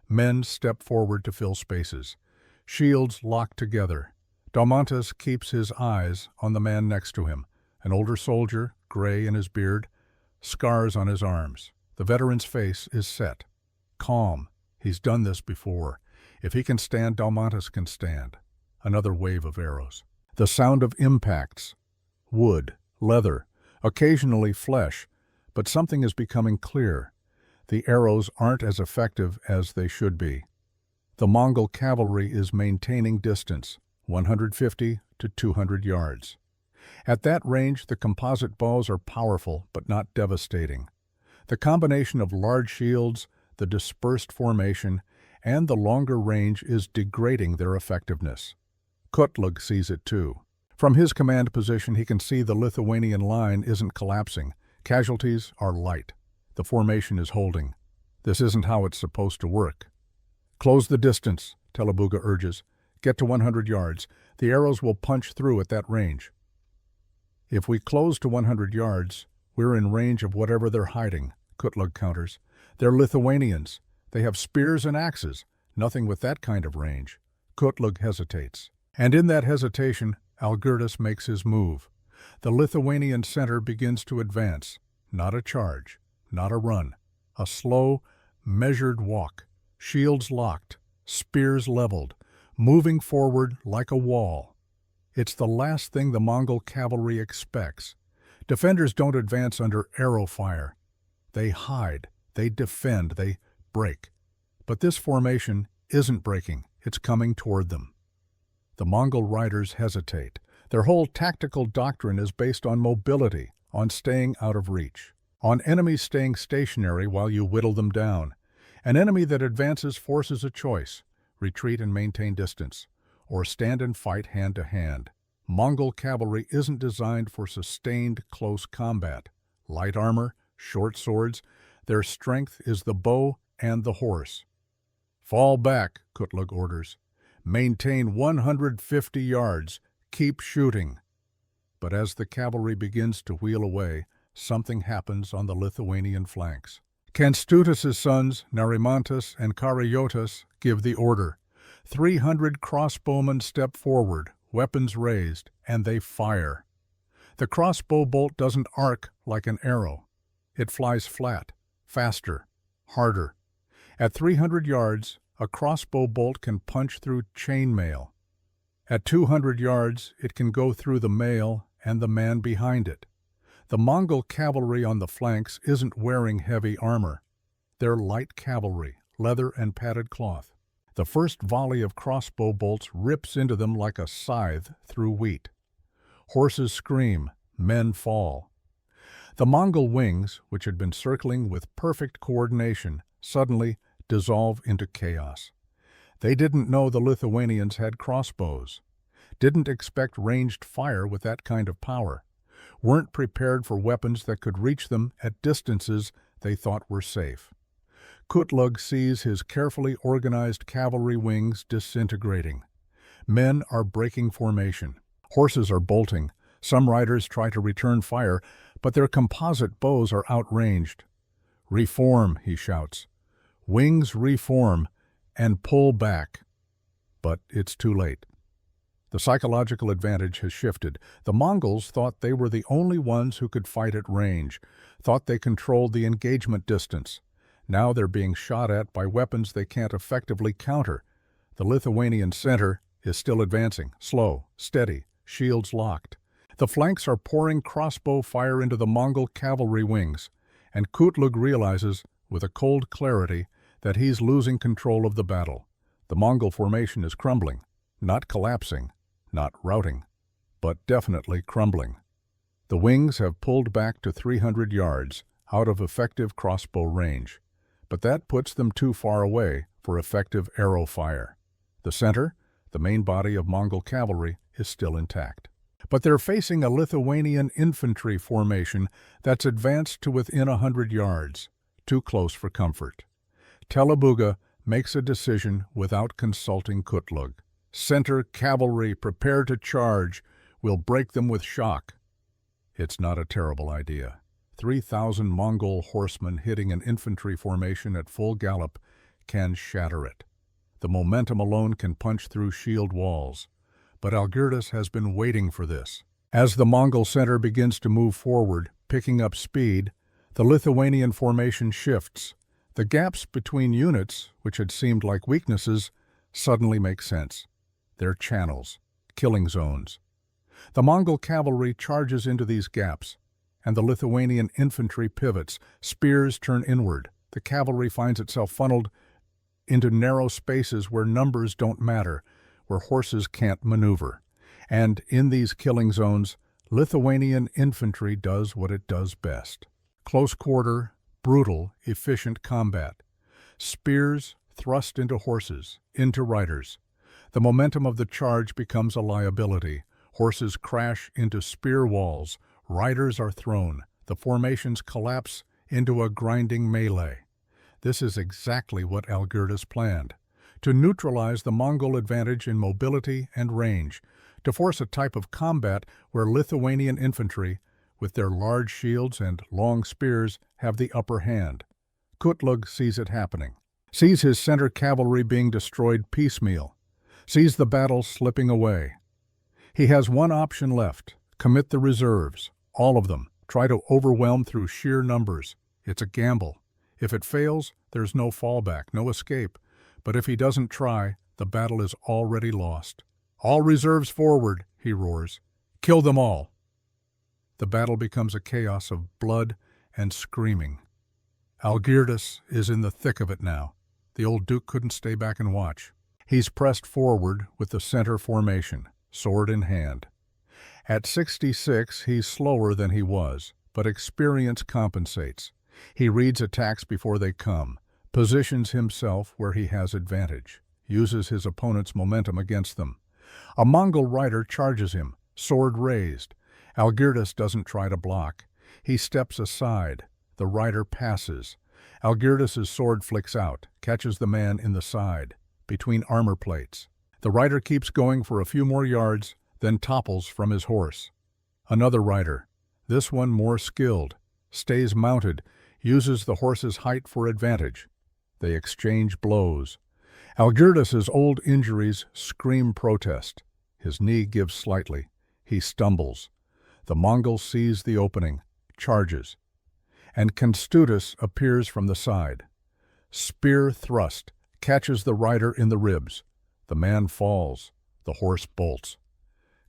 Men step forward to fill spaces. Shields lock together. Dalmantas keeps his eyes on the man next to him, an older soldier, gray in his beard, scars on his arms. The veteran's face is set, calm. He's done this before. If he can stand, Dalmantas can stand. Another wave of arrows. The sound of impacts. Wood, leather, occasionally flesh, but something is becoming clear. The arrows aren't as effective as they should be. The Mongol cavalry is maintaining distance, 150 to 200 yards. At that range, the composite bows are powerful but not devastating. The combination of large shields, the dispersed formation, and the longer range is degrading their effectiveness. Kutlug sees it too. From his command position, he can see the Lithuanian line isn't collapsing. Casualties are light. The formation is holding. This isn't how it's supposed to work. "Close the distance," Telebuga urges. "Get to 100 yards. The arrows will punch through at that range. If we close to 100 yards, we're in range of whatever they're hiding, Kutlug counters. They're Lithuanians. They have spears and axes. Nothing with that kind of range. Kutlug hesitates. And in that hesitation, Algirdas makes his move. The Lithuanian center begins to advance. Not a charge, not a run. A slow, measured walk. Shields locked, spears leveled, moving forward like a wall. It's the last thing the Mongol cavalry expects. Defenders don't advance under arrow fire. They hide, they defend, they break. But this formation isn't breaking, it's coming toward them. The Mongol riders hesitate. Their whole tactical doctrine is based on mobility, on staying out of reach, on enemies staying stationary while you whittle them down. An enemy that advances forces a choice: retreat and maintain distance, or stand and fight hand to hand. Mongol cavalry isn't designed for sustained close combat. Light armor, short swords, their strength is the bow and the horse. Fall back, Kutlug orders. Maintain 150 yards. Keep shooting. But as the cavalry begins to wheel away, something happens on the Lithuanian flanks. Kęstutis' sons, Narimantas and Karajotas, give the order. 300 crossbowmen step forward, weapons raised, and they fire. The crossbow bolt doesn't arc like an arrow. It flies flat, faster, harder. At 300 yards, a crossbow bolt can punch through chainmail. At 200 yards, it can go through the mail and the man behind it. The Mongol cavalry on the flanks isn't wearing heavy armor. They're light cavalry, leather and padded cloth. The first volley of crossbow bolts rips into them like a scythe through wheat. Horses scream, men fall. The Mongol wings, which had been circling with perfect coordination, suddenly dissolve into chaos. They didn't know the Lithuanians had crossbows, didn't expect ranged fire with that kind of power, weren't prepared for weapons that could reach them at distances they thought were safe. Kutlug sees his carefully organized cavalry wings disintegrating. Men are breaking formation. Horses are bolting. Some riders try to return fire, but their composite bows are outranged. "Reform," he shouts. "Wings reform and pull back." But it's too late. The psychological advantage has shifted. The Mongols thought they were the only ones who could fight at range, thought they controlled the engagement distance. Now they're being shot at by weapons they can't effectively counter. The Lithuanian center is still advancing, slow, steady, shields locked. The flanks are pouring crossbow fire into the Mongol cavalry wings, and Kutlug realizes, with a cold clarity, that he's losing control of the battle. The Mongol formation is crumbling, not collapsing, not routing, but definitely crumbling. The wings have pulled back to 300 yards, out of effective crossbow range, but that puts them too far away for effective arrow fire. The center, the main body of Mongol cavalry, is still intact. But they're facing a Lithuanian infantry formation that's advanced to within 100 yards, too close for comfort. Telebuga makes a decision without consulting Kutlug. "Center cavalry, prepare to charge. We'll break them with shock." It's not a terrible idea. 3,000 Mongol horsemen hitting an infantry formation at full gallop can shatter it. The momentum alone can punch through shield walls. But Algirdas has been waiting for this. As the Mongol center begins to move forward, picking up speed, the Lithuanian formation shifts. The gaps between units, which had seemed like weaknesses, suddenly make sense. They're channels, killing zones. The Mongol cavalry charges into these gaps, and the Lithuanian infantry pivots. Spears turn inward. The cavalry finds itself funneled into narrow spaces where numbers don't matter, where horses can't maneuver. And in these killing zones, Lithuanian infantry does what it does best. Close quarter, brutal, efficient combat. Spears thrust into horses, into riders. The momentum of the charge becomes a liability. Horses crash into spear walls. Riders are thrown. The formations collapse into a grinding melee. This is exactly what Algirdas planned: to neutralize the Mongol advantage in mobility and range, to force a type of combat where Lithuanian infantry, with their large shields and long spears, have the upper hand. Kutlug sees it happening, sees his center cavalry being destroyed piecemeal, sees the battle slipping away. He has one option left: commit the reserves, all of them, try to overwhelm through sheer numbers. It's a gamble. If it fails, there's no fallback, no escape. But if he doesn't try, the battle is already lost. "All reserves forward," he roars. "Kill them all." The battle becomes a chaos of blood and screaming. Algirdas is in the thick of it now. The old duke couldn't stay back and watch. He's pressed forward with the center formation, sword in hand. At 66, he's slower than he was, but experience compensates. He reads attacks before they come, positions himself where he has advantage, uses his opponent's momentum against them. A Mongol rider charges him, sword raised. Algirdas doesn't try to block. He steps aside. The rider passes. Algirdas's sword flicks out, catches the man in the side, between armor plates. The rider keeps going for a few more yards, then topples from his horse. Another rider, this one more skilled, stays mounted, uses the horse's height for advantage. They exchange blows. Algirdas's old injuries scream protest. His knee gives slightly. He stumbles. The Mongol sees the opening, charges. And Kęstutis appears from the side. Spear thrust, catches the rider in the ribs. The man falls. The horse bolts.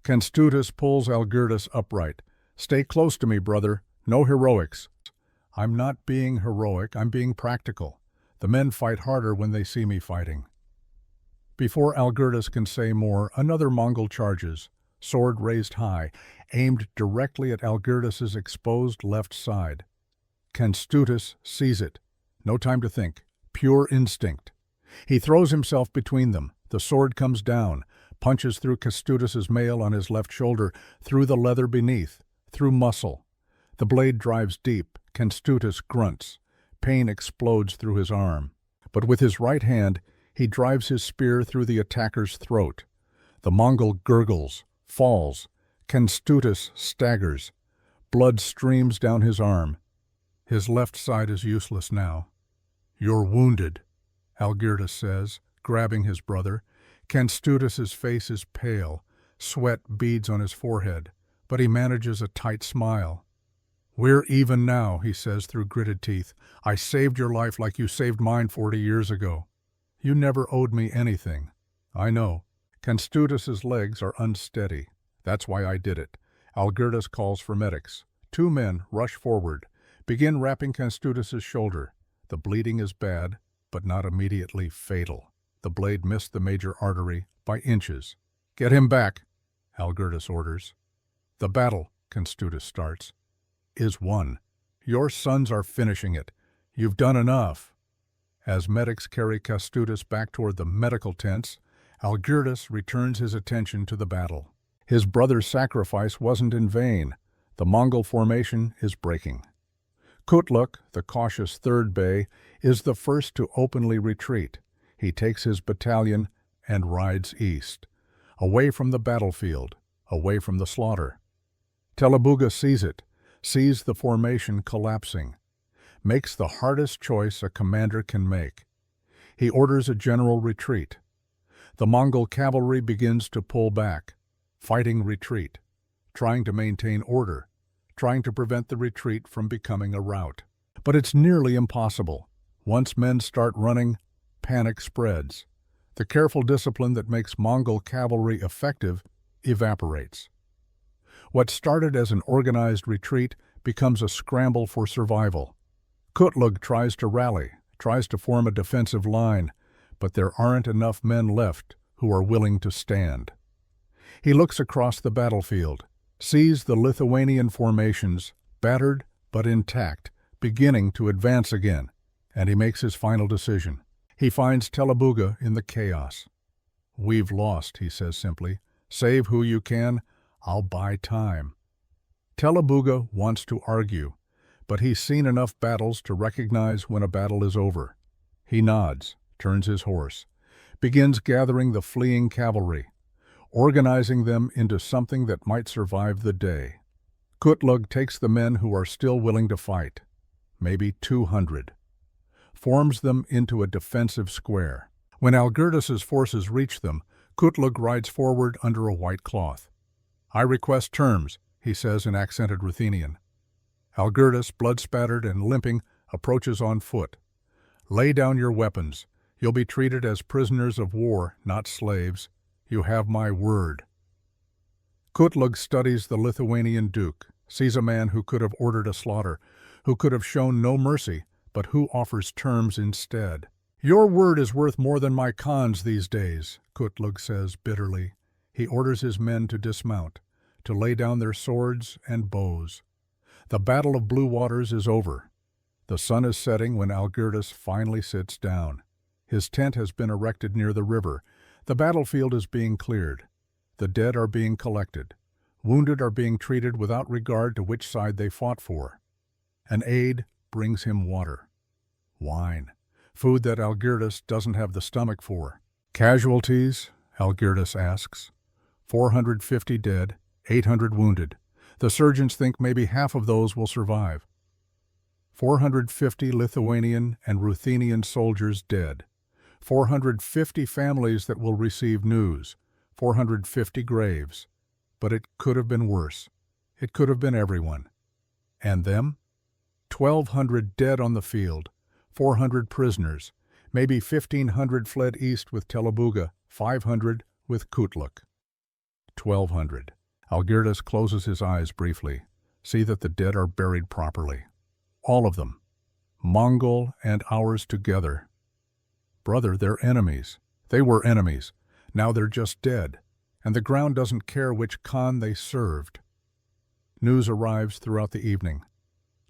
Kęstutis pulls Algirdas upright. "Stay close to me, brother. No heroics." "I'm not being heroic, I'm being practical. The men fight harder when they see me fighting." Before Algirdas can say more, another Mongol charges, sword raised high, aimed directly at Algirdas's exposed left side. Kęstutis sees it. No time to think. Pure instinct. He throws himself between them. The sword comes down, punches through Kęstutis's mail on his left shoulder, through the leather beneath, through muscle. The blade drives deep. Kęstutis grunts. Pain explodes through his arm. But with his right hand, he drives his spear through the attacker's throat. The Mongol gurgles, falls. Kęstutis staggers. Blood streams down his arm. His left side is useless now. "You're wounded," Algirdas says, grabbing his brother. Kęstutis's face is pale. Sweat beads on his forehead, but he manages a tight smile. "We're even now," he says through gritted teeth. "I saved your life like you saved mine 40 years ago. You never owed me anything." "I know." Kęstutis's legs are unsteady. "That's why I did it." Algirdas calls for medics. 2 men rush forward, begin wrapping Kęstutis's shoulder. The bleeding is bad, but not immediately fatal. The blade missed the major artery by inches. "Get him back," Algirdas orders. "The battle," Kęstutis starts, "is won. Your sons are finishing it. You've done enough." As medics carry Kęstutis back toward the medical tents, Algirdas returns his attention to the battle. His brother's sacrifice wasn't in vain. The Mongol formation is breaking. Kutluk, the cautious third Bey, is the first to openly retreat. He takes his battalion and rides east, away from the battlefield, away from the slaughter. Telebuga sees it, sees the formation collapsing, makes the hardest choice a commander can make. He orders a general retreat. The Mongol cavalry begins to pull back, fighting retreat, trying to maintain order, trying to prevent the retreat from becoming a rout. But it's nearly impossible. Once men start running, panic spreads. The careful discipline that makes Mongol cavalry effective evaporates. What started as an organized retreat becomes a scramble for survival. Kutlug tries to rally, tries to form a defensive line, but there aren't enough men left who are willing to stand. He looks across the battlefield, sees the Lithuanian formations, battered but intact, beginning to advance again, and he makes his final decision. He finds Telebuga in the chaos. "We've lost," he says simply. "Save who you can. I'll buy time." Telebuga wants to argue, but he's seen enough battles to recognize when a battle is over. He nods, turns his horse, begins gathering the fleeing cavalry, organizing them into something that might survive the day. Kutlug takes the men who are still willing to fight, maybe 200, forms them into a defensive square. When Algirdas's forces reach them, Kutlug rides forward under a white cloth. "I request terms," he says in accented Ruthenian. Algirdas, blood-spattered and limping, approaches on foot. "Lay down your weapons. You'll be treated as prisoners of war, not slaves. You have my word." Kutlug studies the Lithuanian duke, sees a man who could have ordered a slaughter, who could have shown no mercy, but who offers terms instead. "Your word is worth more than my khans these days," Kutlug says bitterly. He orders his men to dismount, to lay down their swords and bows. The Battle of Blue Waters is over. The sun is setting when Algirdas finally sits down. His tent has been erected near the river. The battlefield is being cleared. The dead are being collected. Wounded are being treated without regard to which side they fought for. An aide brings him water, wine, food that Algirdas doesn't have the stomach for. "Casualties?" Algirdas asks. 450 dead, 800 wounded. The surgeons think maybe half of those will survive. 450 Lithuanian and Ruthenian soldiers dead. 450 families that will receive news. 450 graves. But it could have been worse. It could have been everyone. And them? 1,200 dead on the field. 400 prisoners. Maybe 1,500 fled east with Telebuga. 500 with Kutluk. 1,200. Algirdas closes his eyes briefly. See that the dead are buried properly. All of them. Mongol and ours together. Brother, they're enemies. They were enemies. Now they're just dead. And the ground doesn't care which khan they served. News arrives throughout the evening.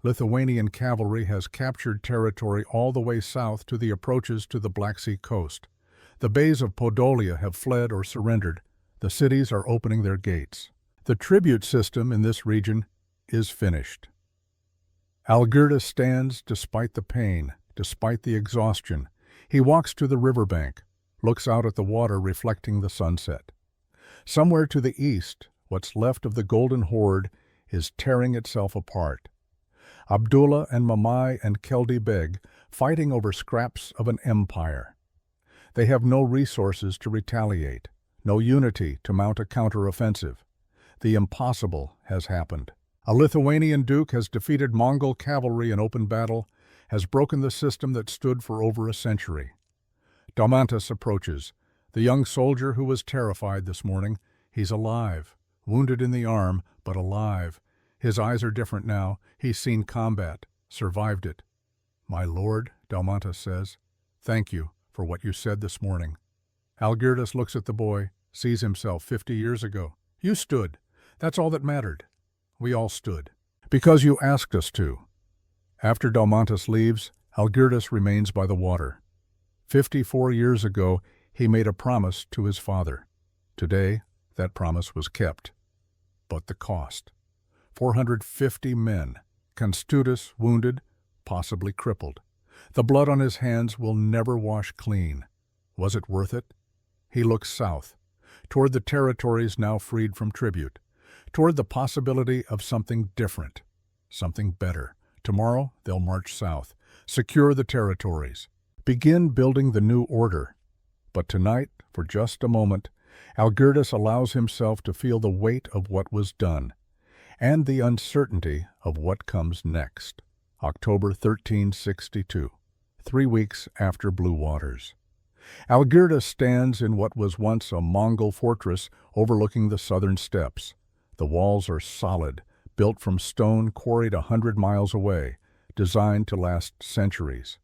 Lithuanian cavalry has captured territory all the way south to the approaches to the Black Sea coast. The bays of Podolia have fled or surrendered. The cities are opening their gates. The tribute system in this region is finished. Algirdas stands despite the pain, despite the exhaustion. He walks to the riverbank, looks out at the water reflecting the sunset. Somewhere to the east, what's left of the Golden Horde is tearing itself apart. Abdullah and Mamai and Keldi Beg fighting over scraps of an empire. They have no resources to retaliate, no unity to mount a counteroffensive. The impossible has happened. A Lithuanian duke has defeated Mongol cavalry in open battle, has broken the system that stood for over a century. Daumantas approaches, the young soldier who was terrified this morning. He's alive, wounded in the arm, but alive. His eyes are different now. He's seen combat, survived it. "My lord," Daumantas says, "thank you for what you said this morning." Algirdas looks at the boy, sees himself 50 years ago. "You stood. That's all that mattered. We all stood. Because you asked us to." After Daumantas leaves, Algirdas remains by the water. 54 years ago, he made a promise to his father. Today, that promise was kept. But the cost. 450 men, Constutus wounded, possibly crippled. The blood on his hands will never wash clean. Was it worth it? He looks south, toward the territories now freed from tribute, toward the possibility of something different, something better. Tomorrow, they'll march south, secure the territories, begin building the new order. But tonight, for just a moment, Algirdas allows himself to feel the weight of what was done, and the uncertainty of what comes next. October 1362, 3 weeks after Blue Waters. Algirdas stands in what was once a Mongol fortress overlooking the southern steppes. The walls are solid, built from stone quarried 100 miles away, designed to last centuries.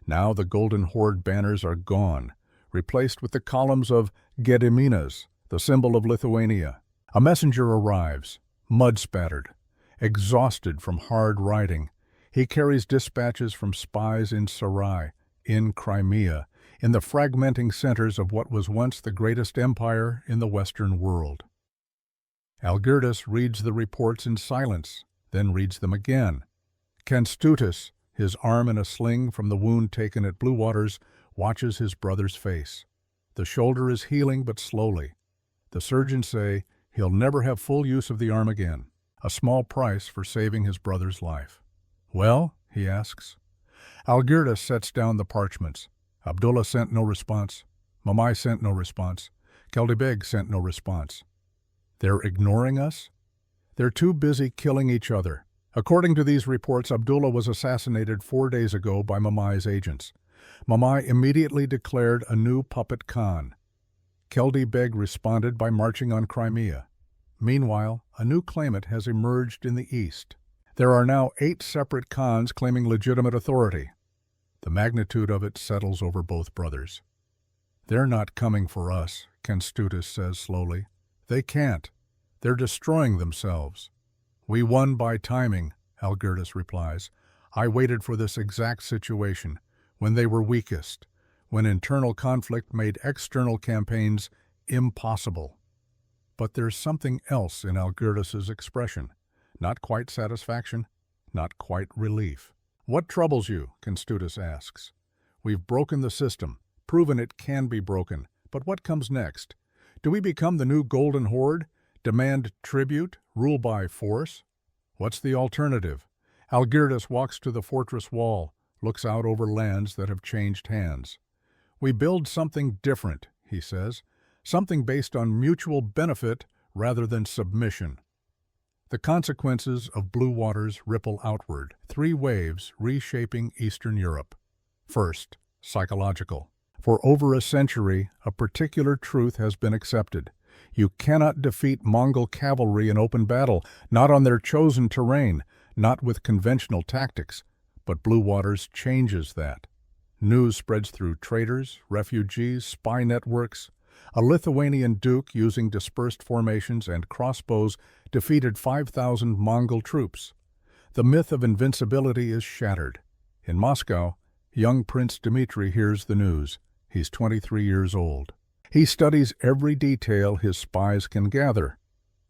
Now the Golden Horde banners are gone, replaced with the columns of Gediminas, the symbol of Lithuania. A messenger arrives, mud-spattered, exhausted from hard riding. He carries dispatches from spies in Sarai, in Crimea, in the fragmenting centers of what was once the greatest empire in the Western world. Algirdas reads the reports in silence, then reads them again. Constutus, his arm in a sling from the wound taken at Blue Waters, watches his brother's face. The shoulder is healing but slowly. The surgeons say he'll never have full use of the arm again, a small price for saving his brother's life. "Well?" he asks. Algirdas sets down the parchments. Abdullah sent no response. Mamai sent no response. Keldibeg sent no response. They're ignoring us? They're too busy killing each other. According to these reports, Abdullah was assassinated 4 days ago by Mamai's agents. Mamai immediately declared a new puppet Khan. Keldibeg responded by marching on Crimea. Meanwhile, a new claimant has emerged in the east. There are now 8 separate Khans claiming legitimate authority. The magnitude of it settles over both brothers. "They're not coming for us," Kęstutis says slowly. "They can't. They're destroying themselves." "We won by timing," Algirdas replies. "I waited for this exact situation, when they were weakest, when internal conflict made external campaigns impossible." But there's something else in Algirdas's expression. Not quite satisfaction, not quite relief. "What troubles you?" Kęstutis asks. "We've broken the system, proven it can be broken, but what comes next? Do we become the new Golden Horde? Demand tribute? Rule by force? What's the alternative?" Algirdas walks to the fortress wall, looks out over lands that have changed hands. "We build something different," he says, "something based on mutual benefit rather than submission." The consequences of blue waters ripple outward, 3 waves reshaping Eastern Europe. First, psychological. For over a century, a particular truth has been accepted. You cannot defeat Mongol cavalry in open battle, not on their chosen terrain, not with conventional tactics. But blue waters changes that. News spreads through traders, refugees, spy networks. A Lithuanian duke using dispersed formations and crossbows defeated 5,000 Mongol troops. The myth of invincibility is shattered. In Moscow, young Prince Dmitri hears the news. He's 23 years old. He studies every detail his spies can gather.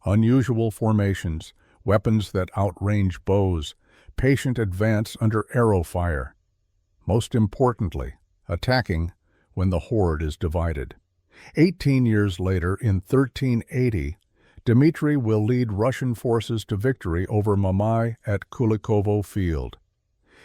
Unusual formations, weapons that outrange bows, patient advance under arrow fire. Most importantly, attacking when the horde is divided. 18 years later, in 1380, Dmitri will lead Russian forces to victory over Mamai at Kulikovo Field.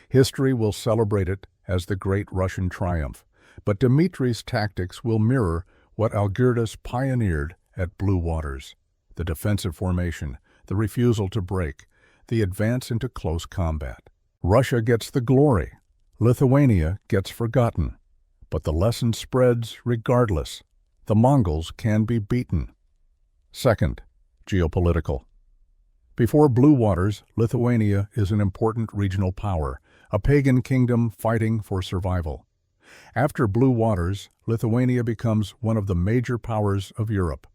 History will celebrate it as the great Russian triumph, but Dmitri's tactics will mirror what Algirdas pioneered at Blue Waters: the defensive formation, the refusal to break, the advance into close combat. Russia gets the glory. Lithuania gets forgotten. But the lesson spreads regardless. The Mongols can be beaten. Second, geopolitical. Before Blue Waters, Lithuania is an important regional power, a pagan kingdom fighting for survival. After Blue Waters, Lithuania becomes one of the major powers of Europe.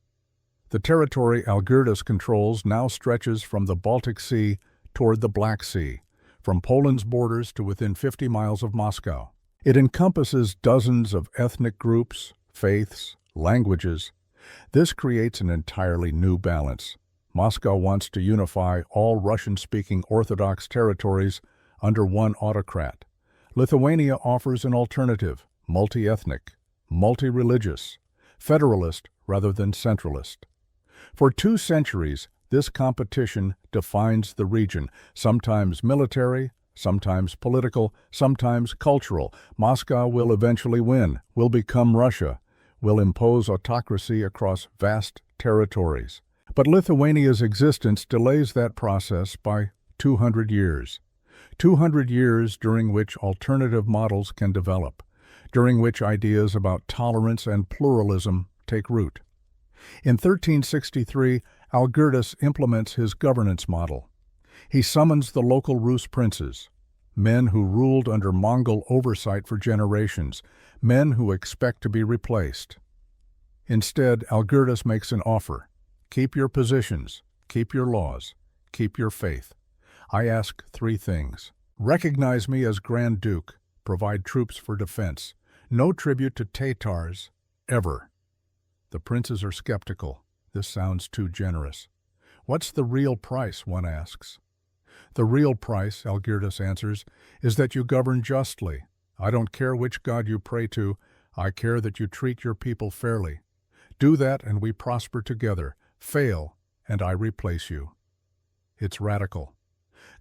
The territory Algirdas controls now stretches from the Baltic Sea toward the Black Sea, from Poland's borders to within 50 miles of Moscow. It encompasses dozens of ethnic groups, faiths, languages. This creates an entirely new balance. Moscow wants to unify all Russian-speaking Orthodox territories under one autocrat. Lithuania offers an alternative, multi-ethnic, multi-religious, federalist rather than centralist. For 2 centuries, this competition defines the region, sometimes military, sometimes political, sometimes cultural. Moscow will eventually win, will become Russia, will impose autocracy across vast territories. But Lithuania's existence delays that process by 200 years. 200 years during which alternative models can develop, during which ideas about tolerance and pluralism take root. In 1363, Algirdas implements his governance model. He summons the local Rus princes, men who ruled under Mongol oversight for generations, men who expect to be replaced. Instead, Algirdas makes an offer. Keep your positions, keep your laws, keep your faith. I ask 3 things. Recognize me as Grand Duke, provide troops for defense. No tribute to Tatars, ever. The princes are skeptical. This sounds too generous. What's the real price, one asks. The real price, Algirdas answers, is that you govern justly. I don't care which god you pray to, I care that you treat your people fairly. Do that and we prosper together. Fail, and I replace you. It's radical.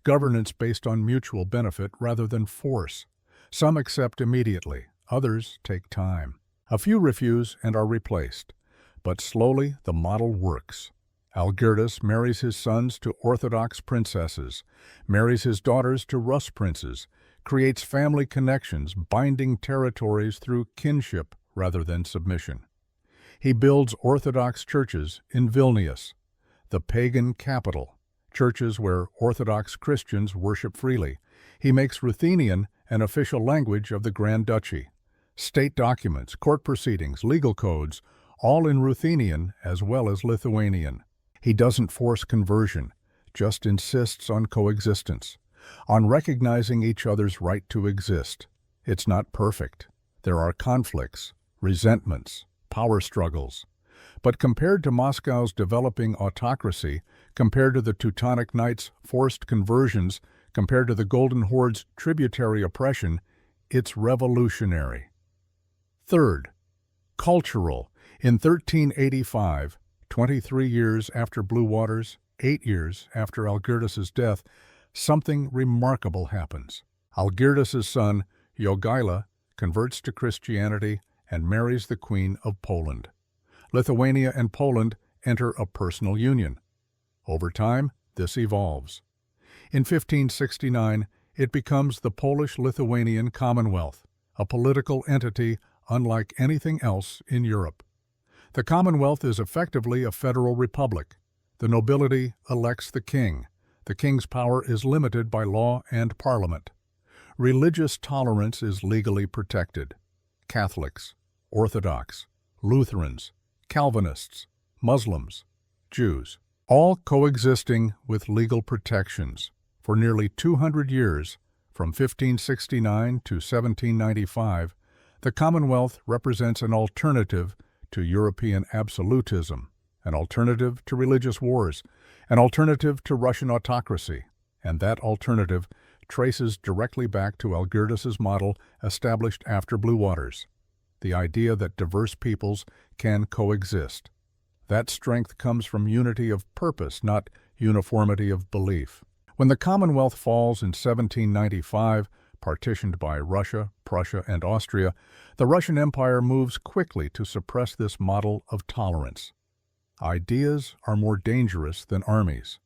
Governance based on mutual benefit rather than force. Some accept immediately, others take time. A few refuse and are replaced. But slowly the model works. Algirdas marries his sons to Orthodox princesses, marries his daughters to Rus princes, creates family connections, binding territories through kinship rather than submission. He builds Orthodox churches in Vilnius, the pagan capital, churches where Orthodox Christians worship freely. He makes Ruthenian an official language of the Grand Duchy. State documents, court proceedings, legal codes, all in Ruthenian as well as Lithuanian. He doesn't force conversion, just insists on coexistence, on recognizing each other's right to exist. It's not perfect. There are conflicts, resentments, power struggles. But compared to Moscow's developing autocracy, compared to the Teutonic Knights' forced conversions, compared to the Golden Horde's tributary oppression, it's revolutionary. Third, cultural. In 1385, 23 years after Blue Waters, 8 years after Algirdas's death, something remarkable happens. Algirdas's son, Jogaila, converts to Christianity and marries the Queen of Poland. Lithuania and Poland enter a personal union. Over time, this evolves. In 1569, it becomes the Polish-Lithuanian Commonwealth, a political entity unlike anything else in Europe. The Commonwealth is effectively a federal republic. The nobility elects the king. The king's power is limited by law and parliament. Religious tolerance is legally protected. Catholics, Orthodox, Lutherans, Calvinists, Muslims, Jews, all coexisting with legal protections. For nearly 200 years, from 1569 to 1795, the Commonwealth represents an alternative to European absolutism, an alternative to religious wars, an alternative to Russian autocracy, and that alternative traces directly back to Algirdas's model established after Blue Waters, the idea that diverse peoples can coexist. That strength comes from unity of purpose, not uniformity of belief. When the Commonwealth falls in 1795, partitioned by Russia, Prussia, and Austria, the Russian Empire moves quickly to suppress this model of tolerance. Ideas are more dangerous than armies.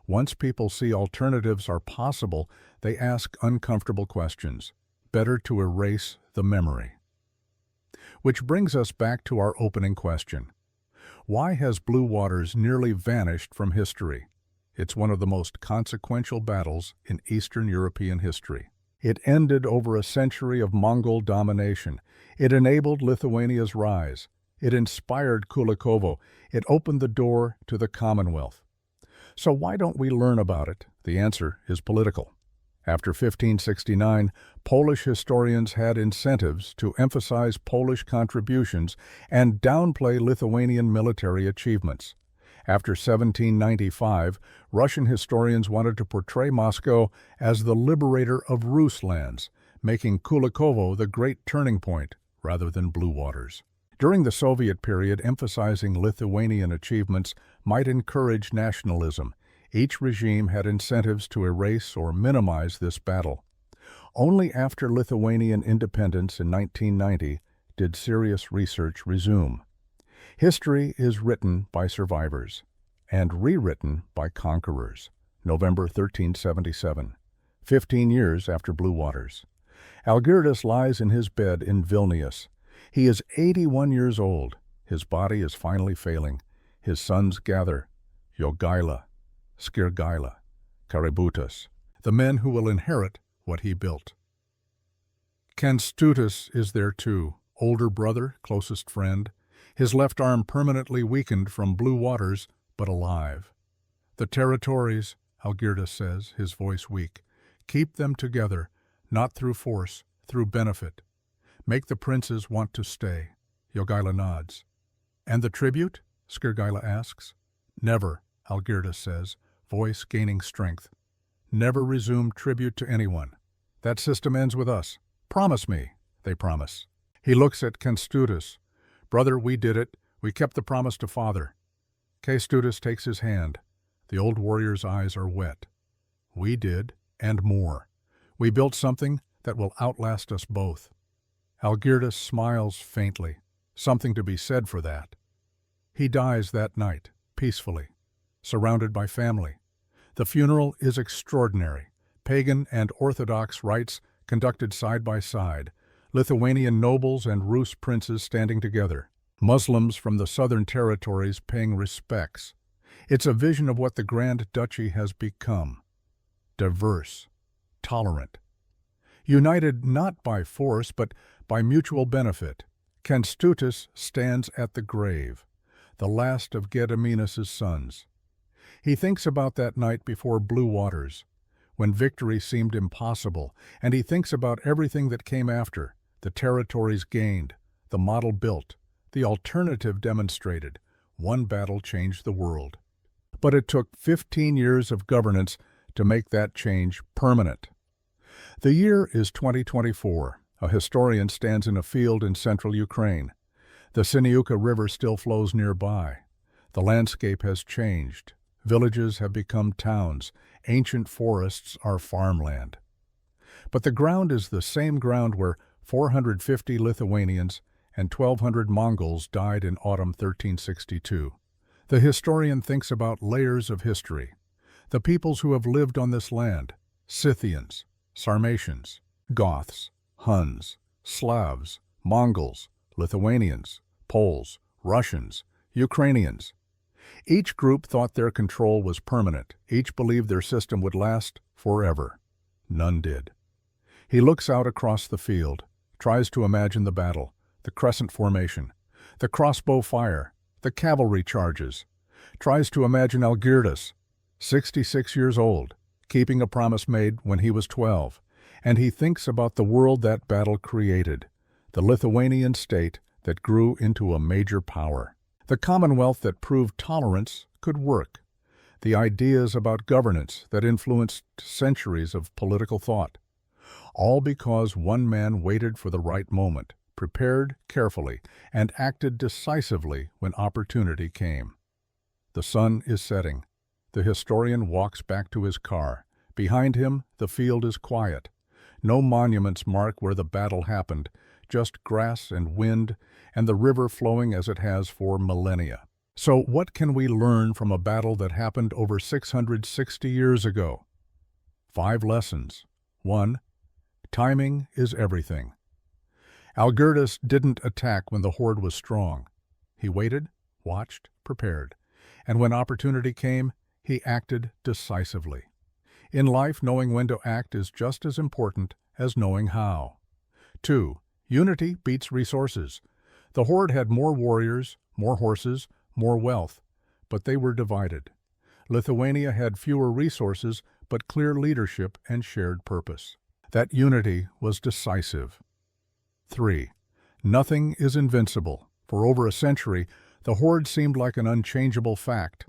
Once people see alternatives are possible, they ask uncomfortable questions. Better to erase the memory. Which brings us back to our opening question. Why has Blue Waters nearly vanished from history? It's one of the most consequential battles in Eastern European history. It ended over a century of Mongol domination. It enabled Lithuania's rise. It inspired Kulikovo. It opened the door to the Commonwealth. So why don't we learn about it? The answer is political. After 1569, Polish historians had incentives to emphasize Polish contributions and downplay Lithuanian military achievements. After 1795, Russian historians wanted to portray Moscow as the liberator of Rus lands, making Kulikovo the great turning point rather than Blue Waters. During the Soviet period, emphasizing Lithuanian achievements might encourage nationalism. Each regime had incentives to erase or minimize this battle. Only after Lithuanian independence in 1990 did serious research resume. History is written by survivors and rewritten by conquerors. November 1377, 15 years after Blue Waters. Algirdas lies in his bed in Vilnius. He is 81 years old. His body is finally failing. His sons gather, Jogaila, Skirgaila, Kaributas, the men who will inherit what he built. Kęstutis is there too, older brother, closest friend, his left arm permanently weakened from Blue Waters, but alive. The territories, Algirdas says, his voice weak, keep them together, not through force, through benefit. Make the princes want to stay. Jogaila nods. And the tribute? Skirgaila asks. Never, Algirdas says, voice gaining strength. Never resume tribute to anyone. That system ends with us. Promise me, they promise. He looks at Kęstutis. Brother, we did it. We kept the promise to father. Kęstutis takes his hand. The old warrior's eyes are wet. We did, and more. We built something that will outlast us both. Algirdas smiles faintly, something to be said for that. He dies that night, peacefully, surrounded by family. The funeral is extraordinary. Pagan and Orthodox rites conducted side by side, Lithuanian nobles and Rus princes standing together, Muslims from the southern territories paying respects. It's a vision of what the Grand Duchy has become. Diverse, tolerant, united not by force but by mutual benefit. Kęstutis stands at the grave, the last of Gediminas' sons. He thinks about that night before blue waters, when victory seemed impossible, and he thinks about everything that came after, the territories gained, the model built, the alternative demonstrated. One battle changed the world. But it took 15 years of governance to make that change permanent. The year is 2024. A historian stands in a field in central Ukraine. The Sinyuka River still flows nearby. The landscape has changed. Villages have become towns. Ancient forests are farmland. But the ground is the same ground where 450 Lithuanians and 1,200 Mongols died in autumn 1362. The historian thinks about layers of history. The peoples who have lived on this land: Scythians, Sarmatians, Goths, Huns, Slavs, Mongols, Lithuanians, Poles, Russians, Ukrainians. Each group thought their control was permanent. Each believed their system would last forever. None did. He looks out across the field, tries to imagine the battle, the crescent formation, the crossbow fire, the cavalry charges, tries to imagine Algirdas, 66 years old, keeping a promise made when he was 12, and he thinks about the world that battle created, the Lithuanian state that grew into a major power, the commonwealth that proved tolerance could work, the ideas about governance that influenced centuries of political thought, all because one man waited for the right moment, prepared carefully, and acted decisively when opportunity came. The sun is setting. The historian walks back to his car. Behind him, the field is quiet. No monuments mark where the battle happened, just grass and wind, and the river flowing as it has for millennia. So what can we learn from a battle that happened over 660 years ago? 5 lessons. 1. Timing is everything. Algirdas didn't attack when the horde was strong. He waited, watched, prepared, and when opportunity came, he acted decisively. In life, knowing when to act is just as important as knowing how. 2. Unity beats resources. The horde had more warriors, more horses, more wealth, but they were divided. Lithuania had fewer resources, but clear leadership and shared purpose. That unity was decisive. 3. Nothing is invincible. For over a century, the horde seemed like an unchangeable fact.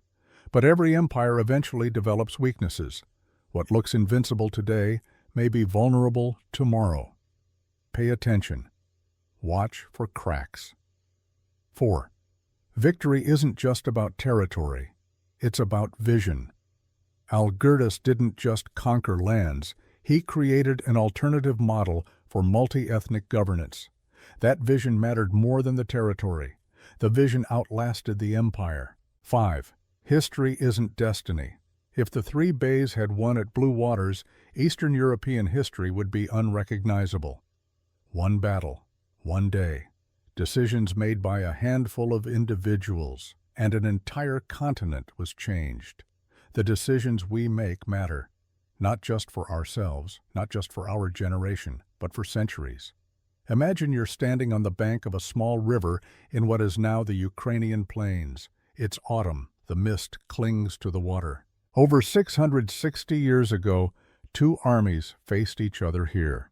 But every empire eventually develops weaknesses. What looks invincible today may be vulnerable tomorrow. Pay attention. Watch for cracks. 4. Victory isn't just about territory. It's about vision. Algirdas didn't just conquer lands. He created an alternative model for multi-ethnic governance. That vision mattered more than the territory. The vision outlasted the empire. 5. History isn't destiny. If the 3 Bays had won at Blue Waters, Eastern European history would be unrecognizable. One battle, one day, decisions made by a handful of individuals, and an entire continent was changed. The decisions we make matter, not just for ourselves, not just for our generation, but for centuries. Imagine you're standing on the bank of a small river in what is now the Ukrainian plains. It's autumn. The mist clings to the water. Over 660 years ago, 2 armies faced each other here.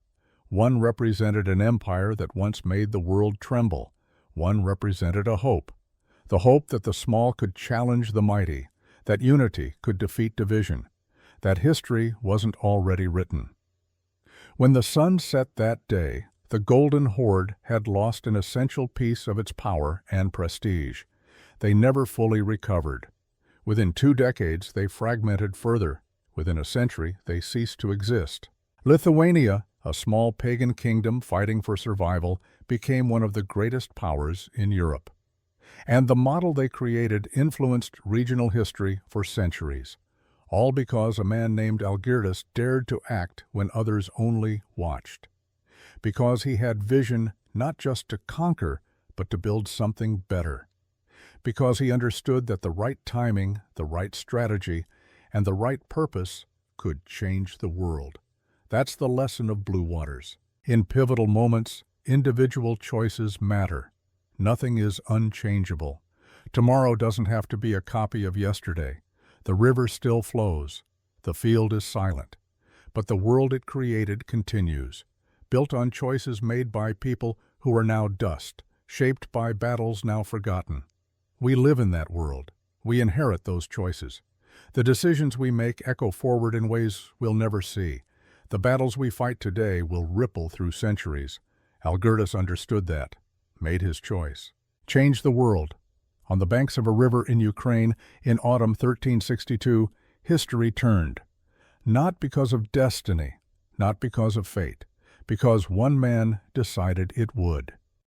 One represented an empire that once made the world tremble. One represented a hope. The hope that the small could challenge the mighty, that unity could defeat division, that history wasn't already written. When the sun set that day, The Golden Horde had lost an essential piece of its power and prestige. They never fully recovered. Within 2 decades, they fragmented further. Within a century, they ceased to exist. Lithuania, a small pagan kingdom fighting for survival, became one of the greatest powers in Europe. And the model they created influenced regional history for centuries, all because a man named Algirdas dared to act when others only watched. Because he had vision not just to conquer, but to build something better. Because he understood that the right timing, the right strategy, and the right purpose could change the world. That's the lesson of Blue Waters. In pivotal moments, individual choices matter. Nothing is unchangeable. Tomorrow doesn't have to be a copy of yesterday. The river still flows. The field is silent. But the world it created continues, built on choices made by people who are now dust, shaped by battles now forgotten. We live in that world. We inherit those choices. The decisions we make echo forward in ways we'll never see. The battles we fight today will ripple through centuries. Algirdas understood that, made his choice. Changed the world. On the banks of a river in Ukraine, in autumn 1362, history turned. Not because of destiny, not because of fate, because one man decided it would.